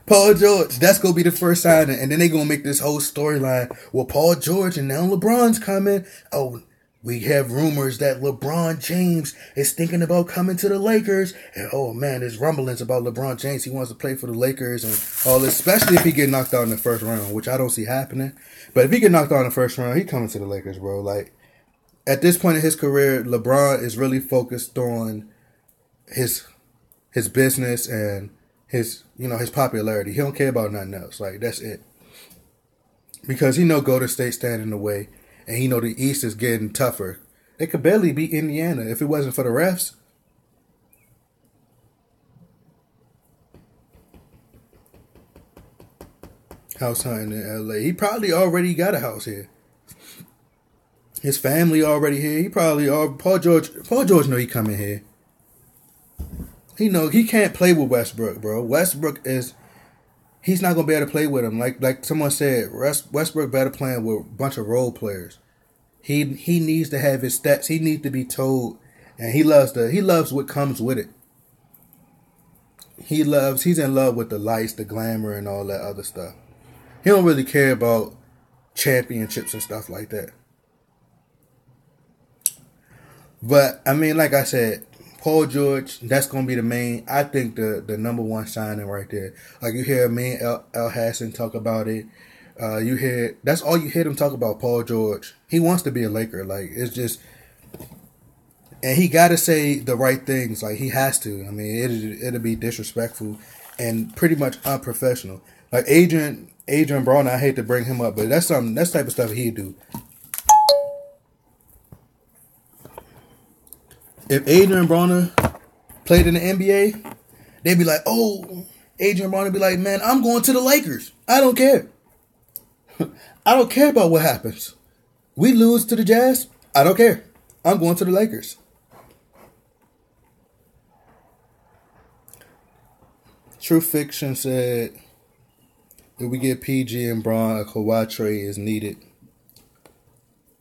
Paul George, that's going to be the first signing. And then they're going to make this whole storyline. Well, Paul George and now LeBron's coming. Oh, we have rumors that LeBron James is thinking about coming to the Lakers. And oh, man, there's rumblings about LeBron James. He wants to play for the Lakers and all this, especially if he get knocked out in the first round, which I don't see happening. But if he get knocked out in the first round, he coming to the Lakers, bro. Like, at this point in his career, LeBron is really focused on his business and his popularity. He don't care about nothing else. Like, that's it. Because he know Golden State stand in the way, and he know the East is getting tougher. They could barely beat Indiana if it wasn't for the refs. House hunting in LA. He probably already got a house here. His family already here. He probably Paul George know he coming here. He know he can't play with Westbrook, bro. He's not gonna be able to play with him. Like someone said, Westbrook better playing with a bunch of role players. He needs to have his stats. He needs to be told, and he loves what comes with it. He's in love with the lights, the glamour, and all that other stuff. He don't really care about championships and stuff like that. But I mean, like I said, Paul George, that's gonna be the main. I think the number one signing right there. Like you hear me and Al Hassan talk about it. That's all you hear them talk about. Paul George. He wants to be a Laker. Like it's just, and he got to say the right things. Like he has to. I mean, it'll be disrespectful and pretty much unprofessional. Like Adrian Broner, I hate to bring him up, but that's type of stuff he'd do. If Adrian Broner played in the NBA, they'd be like, oh, Adrian Broner be like, man, I'm going to the Lakers. I don't care. I don't care about what happens. We lose to the Jazz. I don't care. I'm going to the Lakers. True Fiction said, if we get PG and Bron, a Kawhi trade is needed.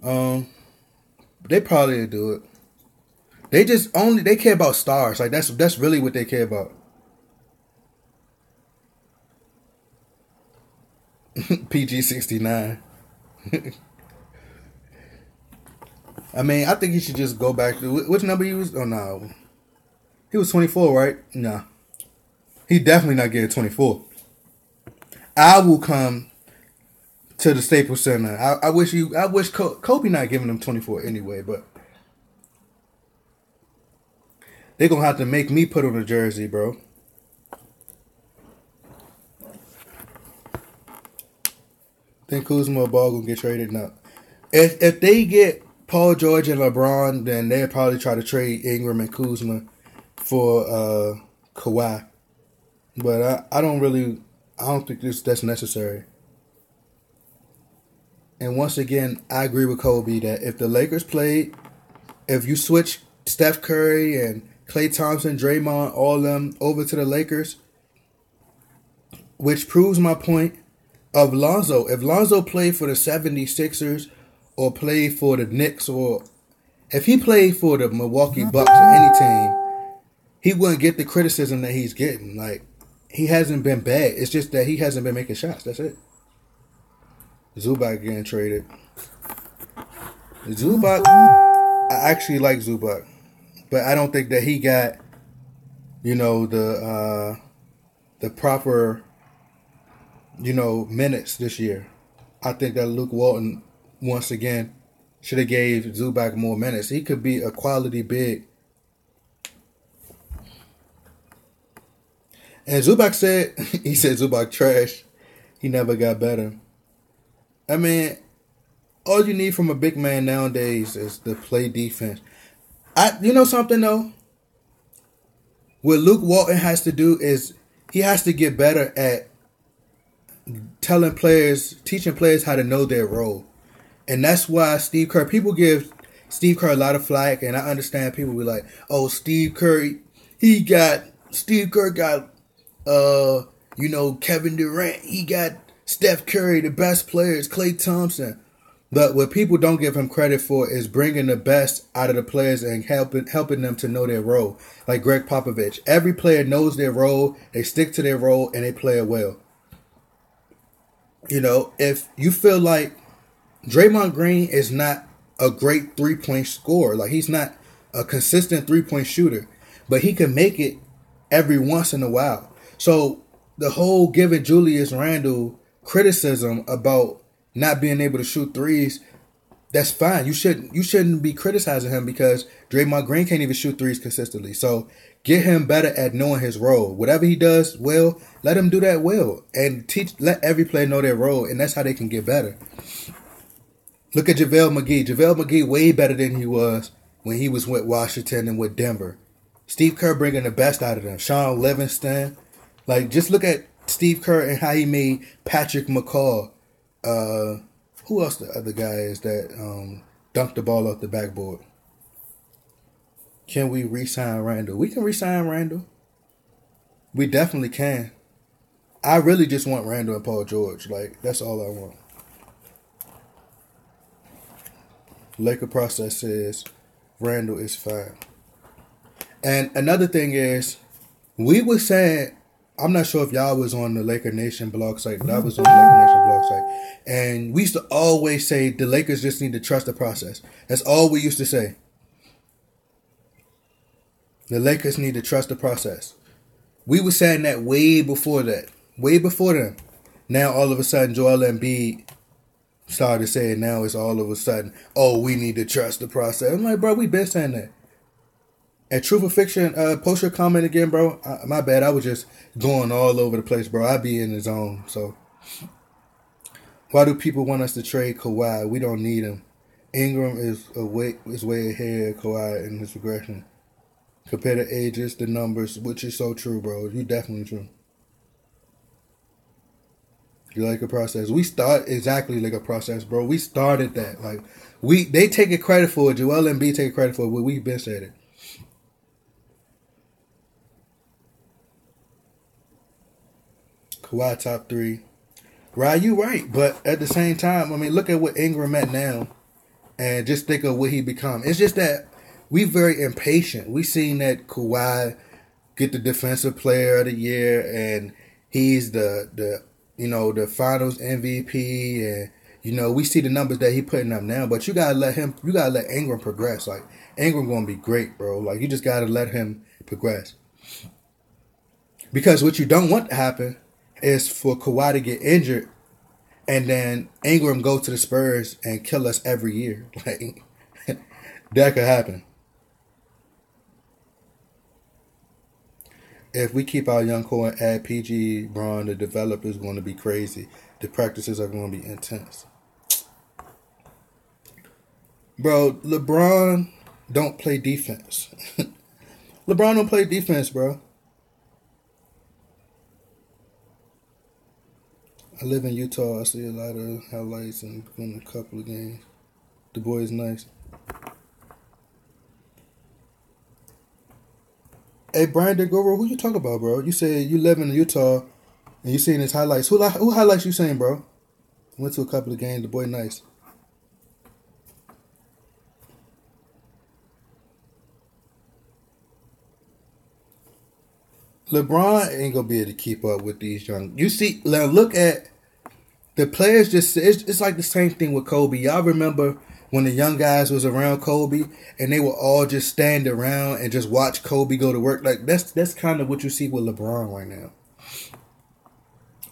They probably do it. They care about stars. Like that's really what they care about. PG 69. I mean, I think he should just go back to which number he was. Oh no, he was 24, right? No, he definitely not getting 24. I will come to the Staples Center. I wish Kobe not giving him 24 anyway, but. They're going to have to make me put on a jersey, bro. Think Kuzma or Ball going to get traded? No. If they get Paul George and LeBron, then they'll probably try to trade Ingram and Kuzma for Kawhi. But I don't think that's necessary. And once again, I agree with Kobe that if the Lakers played, if you switch Steph Curry and Klay Thompson, Draymond, all of them over to the Lakers, which proves my point of Lonzo. If Lonzo played for the 76ers or played for the Knicks or if he played for the Milwaukee Bucks or any team, he wouldn't get the criticism that he's getting. Like, he hasn't been bad. It's just that he hasn't been making shots. That's it. Zubac getting traded. Zubac, I actually like Zubac, but I don't think that he got, the proper, minutes this year. I think that Luke Walton once again should have gave Zubac more minutes. He could be a quality big. And Zubac said, he said Zubac trash. He never got better. I mean, all you need from a big man nowadays is to play defense. You know something though? What Luke Walton has to do is he has to get better at teaching players how to know their role. And that's why people give Steve Kerr a lot of flack, and I understand people be like, oh, Steve Kerr got Kevin Durant, he got Steph Curry, the best players, Klay Thompson. But what people don't give him credit for is bringing the best out of the players and helping them to know their role. Like Greg Popovich. Every player knows their role, they stick to their role, and they play it well. If you feel like Draymond Green is not a great three-point scorer, like he's not a consistent three-point shooter, but he can make it every once in a while. So the whole giving Julius Randle criticism about not being able to shoot threes, that's fine. You shouldn't be criticizing him because Draymond Green can't even shoot threes consistently. So get him better at knowing his role. Whatever he does well, let him do that well. And let every player know their role, and that's how they can get better. Look at JaVale McGee. JaVale McGee way better than he was when he was with Washington and with Denver. Steve Kerr bringing the best out of them. Sean Livingston. Like, just look at Steve Kerr and how he made Patrick McCaw. Who else the other guy is that dunked the ball off the backboard? Can we re-sign Randall? We can re-sign Randall. We definitely can. I really just want Randall and Paul George. Like, that's all I want. Laker process says Randall is fine. And another thing is, we were saying, I'm not sure if y'all was on the Laker Nation blog site, but I was on the Laker Nation blog site. And we used to always say the Lakers just need to trust the process. That's all we used to say. The Lakers need to trust the process. We were saying that way before that. Way before them. Now all of a sudden Joel Embiid started saying now it's all of a sudden, oh, we need to trust the process. I'm like, bro, we been saying that. At Truth or Fiction, post your comment again, bro. My bad. I was just going all over the place, bro. I be in the zone. So, why do people want us to trade Kawhi? We don't need him. Ingram is way ahead of Kawhi in his regression. Compare the ages, the numbers, which is so true, bro. You definitely true. You like a process. We start exactly like a process, bro. We started that. Like they take it credit for it. Joel Embiid take credit for it, but we've been said it. Kawhi top 3. Right, you right. But at the same time, I mean, look at what Ingram at now and just think of what he become. It's just that we very impatient. We seen that Kawhi get the defensive player of the year and he's the finals MVP and we see the numbers that he putting up now, but you gotta let Ingram progress. Like Ingram gonna be great, bro. Like you just gotta let him progress. Because what you don't want to happen is for Kawhi to get injured and then Ingram go to the Spurs and kill us every year. Like that could happen. If we keep our young core and add PG, Braun, the develop is going to be crazy. The practices are going to be intense. Bro, LeBron don't play defense. LeBron don't play defense, bro. I live in Utah. I see a lot of highlights and win a couple of games. The boy is nice. Hey, Brian DeGoro, who you talking about, bro? You said you live in Utah and you seen his highlights. Who highlights you saying, bro? Went to a couple of games. The boy nice. LeBron ain't gonna be able to keep up with these young. You see, now look at the players. It's like the same thing with Kobe. Y'all remember when the young guys was around Kobe and they would all just stand around and just watch Kobe go to work. Like that's kind of what you see with LeBron right now.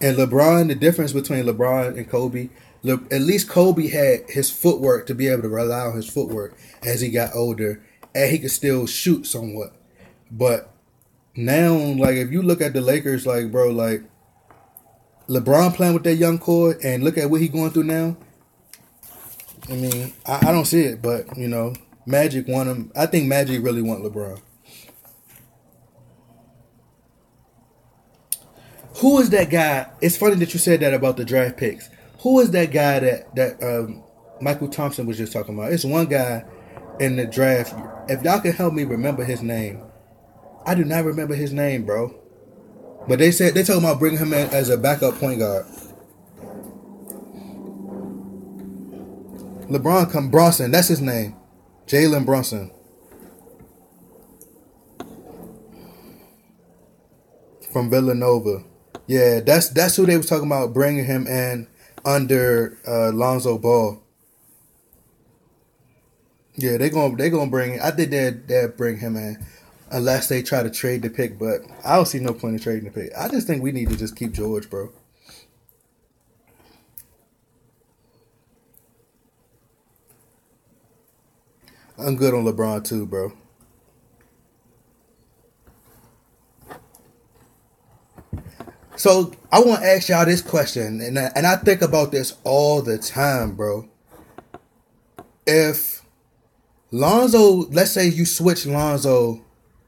And LeBron, the difference between LeBron and Kobe, at least Kobe had his footwork to be able to rely on his footwork as he got older, and he could still shoot somewhat. But now, like, if you look at the Lakers, like, bro, like, LeBron playing with that young core and look at what he's going through now, I mean, I don't see it. But, you know, Magic won him. I think Magic really want LeBron. Who is that guy? It's funny that you said that about the draft picks. Who is that guy that Michael Thompson was just talking about? It's one guy in the draft. If y'all can help me remember his name. I do not remember his name, bro. But they talking about bringing him in as a backup point guard. Bronson, that's his name. Jalen Brunson. From Villanova. Yeah, that's who they was talking about bringing him in under Lonzo Ball. Yeah, they gonna bring. I think they'll bring him in unless they try to trade the pick. But I don't see no point in trading the pick. I just think we need to just keep George, bro. I'm good on LeBron too, bro. So I want to ask y'all this question, and I think about this all the time, bro. If Lonzo, let's say you switch Lonzo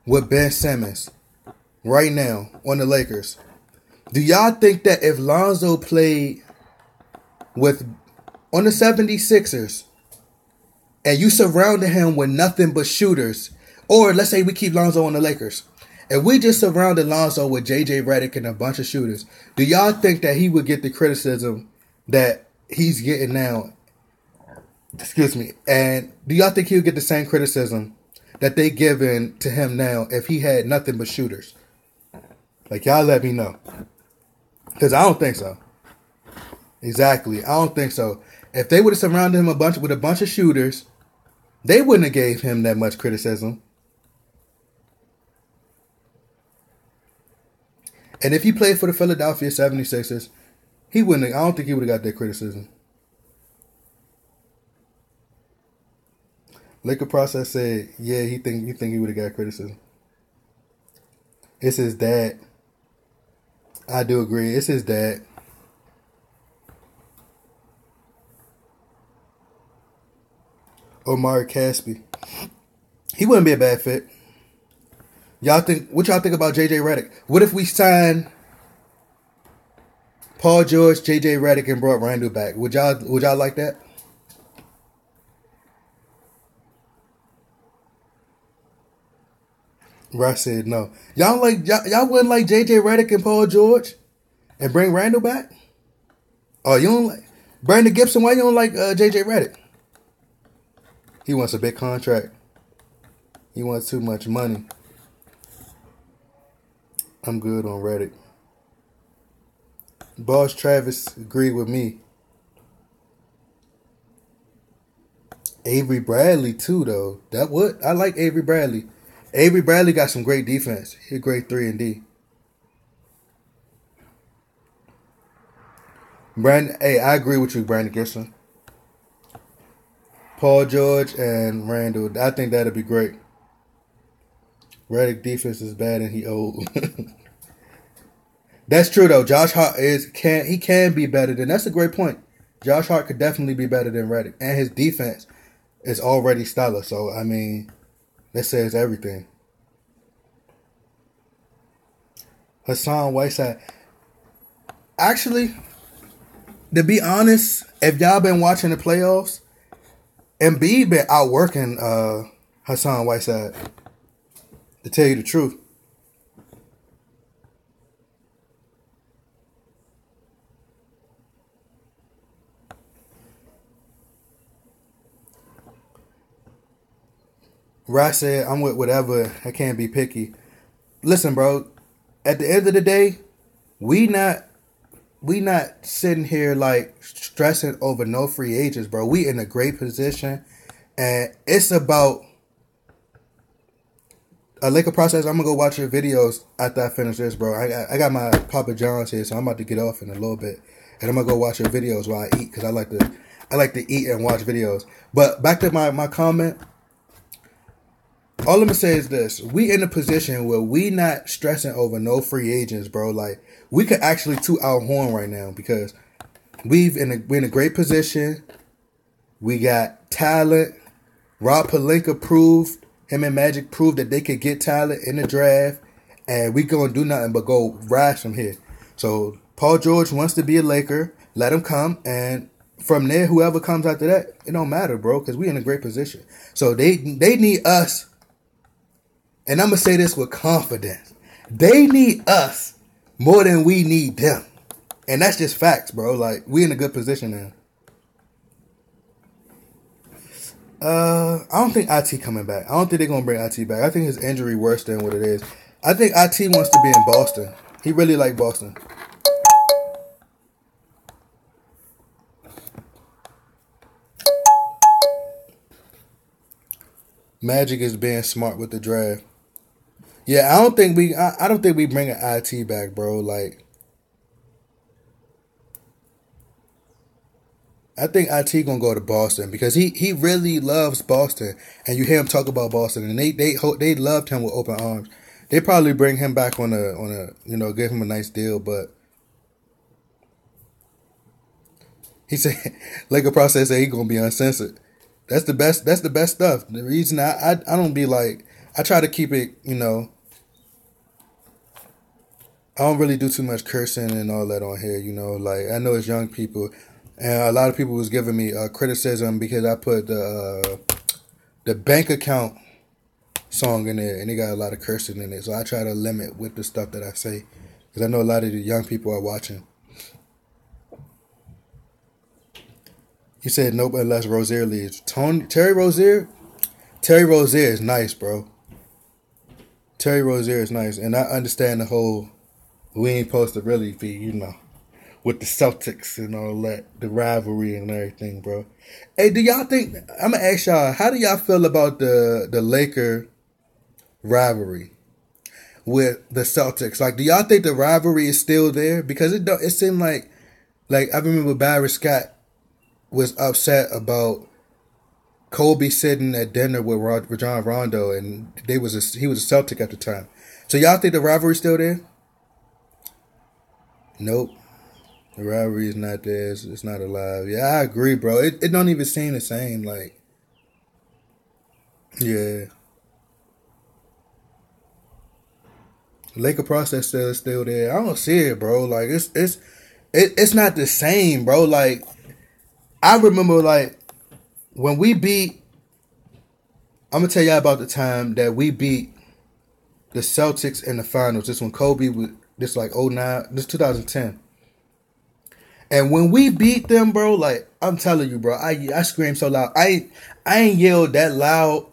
with Ben Simmons right now on the Lakers, do y'all think that if Lonzo played on the 76ers and you surrounded him with nothing but shooters, or let's say we keep Lonzo on the Lakers, if we just surrounded Lonzo with J.J. Redick and a bunch of shooters, do y'all think that he would get the criticism that he's getting now? Excuse me. And do y'all think he would get the same criticism that they giving to him now if he had nothing but shooters? Like, y'all let me know. Because I don't think so. Exactly. I don't think so. If they would have surrounded him with a bunch of shooters, they wouldn't have gave him that much criticism. And if he played for the Philadelphia 76ers, I don't think he would have got that criticism. Laker Process said, yeah, you think he would have got criticism. It's his dad. I do agree. It's his dad. Omar Caspi. He wouldn't be a bad fit. What y'all think about J.J. Redick? What if we signed Paul George, J.J. Redick, and brought Randall back? Would y'all like that? Russ said no. Y'all wouldn't like J.J. Redick and Paul George and bring Randall back? Oh, you don't like Brandon Gibson? Why you don't like J.J. Redick? He wants a big contract. He wants too much money. I'm good on Redick. Boss Travis agreed with me. Avery Bradley too, though. I like Avery Bradley. Avery Bradley got some great defense. He's a great 3-and-D. Brandon, hey, I agree with you, Brandon Gibson. Paul George and Randall. I think that'd be great. Redick defense is bad and he old. That's true though. Josh Hart can be better than. That's a great point. Josh Hart could definitely be better than Redick, and his defense is already stellar. So I mean, that says everything. Hassan Whiteside. Actually, to be honest, if y'all been watching the playoffs, Embiid been outworking Hassan Whiteside. To tell you the truth. Ross said, I'm with whatever. I can't be picky. Listen, bro. At the end of the day, we not we not sitting here like stressing over no free agents, bro. We in a great position, and it's about a Laker process. I'm gonna go watch your videos after I finish this, bro. I got my Papa John's here, so I'm about to get off in a little bit, and I'm gonna go watch your videos while I eat because I like to eat and watch videos. But back to my comment. All I'm gonna say is this: we in a position where we not stressing over no free agents, bro. Like we could actually toot our horn right now because we're in a great position. We got talent. Rob Pelinka proved, him and Magic proved that they could get talent in the draft, and we gonna do nothing but go rise from here. So Paul George wants to be a Laker. Let him come, and from there, whoever comes after that, it don't matter, bro, because we in a great position. So they need us. And I'm going to say this with confidence. They need us more than we need them. And that's just facts, bro. Like, we in a good position now. I don't think IT coming back. I don't think they're going to bring IT back. I think his injury worse than what it is. I think IT wants to be in Boston. He really like Boston. Magic is being smart with the draft. Yeah, I don't think we bring an IT back, bro. Like, I think IT gonna go to Boston because he really loves Boston, and you hear him talk about Boston, and they loved him with open arms. They probably bring him back on a give him a nice deal, but he said Laker process said he gonna be uncensored. That's the best stuff. The reason I don't be like, I try to keep it, I don't really do too much cursing and all that on here, like I know it's young people, and a lot of people was giving me criticism because I put the bank account song in there and they got a lot of cursing in it, so I try to limit with the stuff that I say because I know a lot of the young people are watching. He said nope unless Rozier leaves. Terry Rozier is nice, bro. Terry Rozier is nice, and I understand the whole. We ain't supposed to really be, with the Celtics and all that, the rivalry and everything, bro. Hey, do y'all think, I'm going to ask y'all, how do y'all feel about the Laker rivalry with the Celtics? Like, do y'all think the rivalry is still there? Because it seemed like I remember Barry Scott was upset about Kobe sitting at dinner with John Rondo, and he was a Celtic at the time. So y'all think the rivalry still there? Nope. The rivalry is not there. It's not alive. Yeah, I agree, bro. It don't even seem the same. Like, yeah. The Laker process is still there. I don't see it, bro. Like, it's not the same, bro. Like, I remember, like, when we beat, I'm going to tell y'all about the time that we beat the Celtics in the finals. This when Kobe was, this like 09, this 2010. And when we beat them, bro, like, I'm telling you, bro, I screamed so loud. I ain't yelled that loud.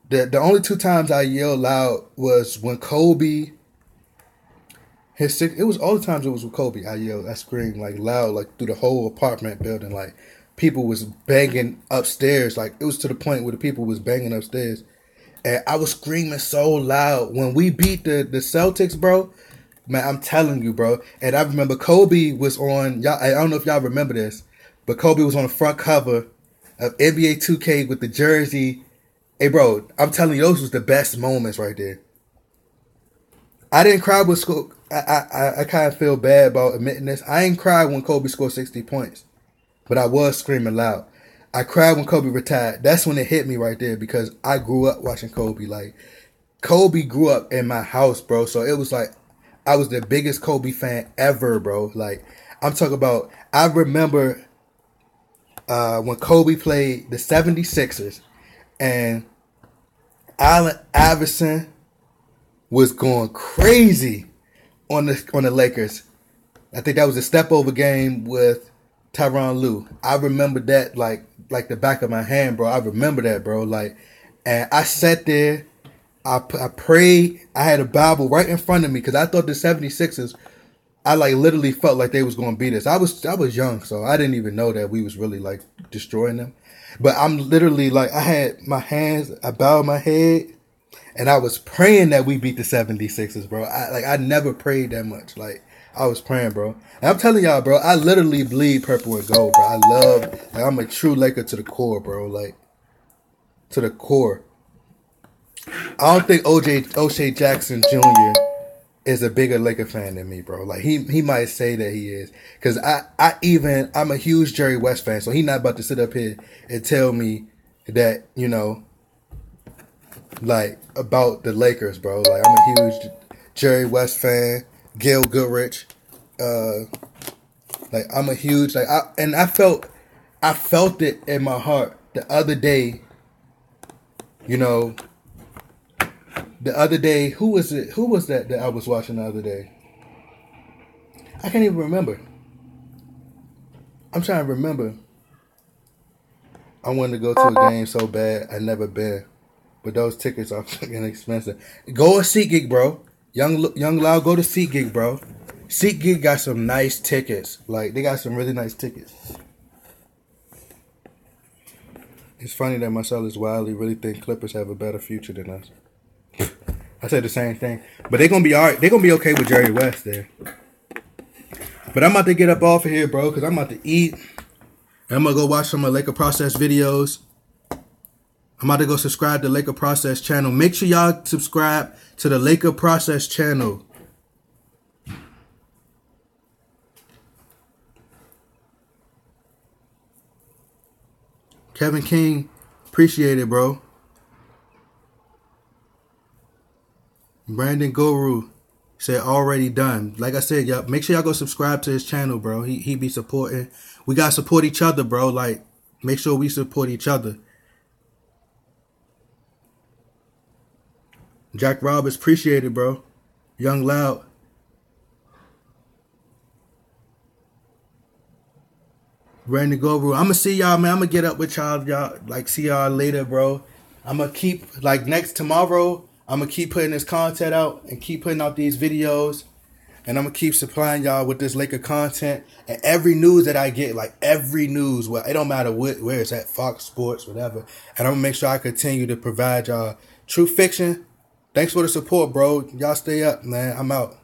The only two times I yelled loud was when Kobe, it was all the times it was with Kobe. I screamed like loud, like through the whole apartment building. Like, people was banging upstairs. Like, it was to the point where the people was banging upstairs. And I was screaming so loud. When we beat the Celtics, bro, man, I'm telling you, bro. And I remember Kobe was on, y'all, I don't know if y'all remember this, but Kobe was on the front cover of NBA 2K with the jersey. Hey, bro, I'm telling you, those was the best moments right there. I didn't cry with school. I kind of feel bad about admitting this. I ain't cried when Kobe scored 60 points, but I was screaming loud. I cried when Kobe retired. That's when it hit me right there because I grew up watching Kobe. Like, Kobe grew up in my house, bro. So it was like, I was the biggest Kobe fan ever, bro. Like, I'm talking about, I remember when Kobe played the 76ers and Allen Iverson was going crazy on the Lakers. I think that was a step over game with Tyronn Lue. I remember that like the back of my hand, bro. I remember that, bro. Like, and I sat there, I prayed. I had a Bible right in front of me because I thought the 76ers I like literally felt like they was gonna beat us. I was young, so I didn't even know that we was really like destroying them. But I'm literally like I had my hands, I bowed my head, and I was praying that we beat the 76ers, bro. I never prayed that much. Like I was praying, bro. And I'm telling y'all, bro, I literally bleed purple and gold, bro. I love, like, I'm a true Laker to the core, bro. Like to the core. I don't think O'Shea Jackson Jr. is a bigger Laker fan than me, bro. Like he might say that he is, because I'm a huge Jerry West fan, so he's not about to sit up here and tell me that, you know, like about the Lakers, bro. Like I'm a huge Jerry West fan, Gail Goodrich, like I'm a huge I felt it in my heart the other day, you know. The other day, who was it? Who was that I was watching the other day? I can't even remember. I'm trying to remember. I wanted to go to a game so bad. I never been, but those tickets are fucking expensive. Go to SeatGeek, bro. Young Loud, go to SeatGeek, bro. SeatGeek got some nice tickets. Like they got some really nice tickets. It's funny that Marcellus Wiley really think Clippers have a better future than us. I said the same thing. But they're going to be all right. They're going to be okay with Jerry West there. But I'm about to get up off of here, bro, because I'm about to eat. And I'm going to go watch some of Laker Process videos. I'm about to go subscribe to Laker Process channel. Make sure y'all subscribe to the Laker Process channel. Kevin King, appreciate it, bro. Brandon Guru said already done. Like I said, y'all make sure y'all go subscribe to his channel, bro. He be supporting. We gotta support each other, bro. Like, make sure we support each other. Jack Roberts, appreciate it, bro. Young Loud. Brandon Guru. I'ma see y'all, man. I'ma get up with y'all. Like see y'all later, bro. I'ma keep like tomorrow. I'm going to keep putting this content out and keep putting out these videos. And I'm going to keep supplying y'all with this Laker content. And every news that I get, like every news, well, it don't matter where it's at, Fox Sports, whatever. And I'm going to make sure I continue to provide y'all true fiction. Thanks for the support, bro. Y'all stay up, man. I'm out.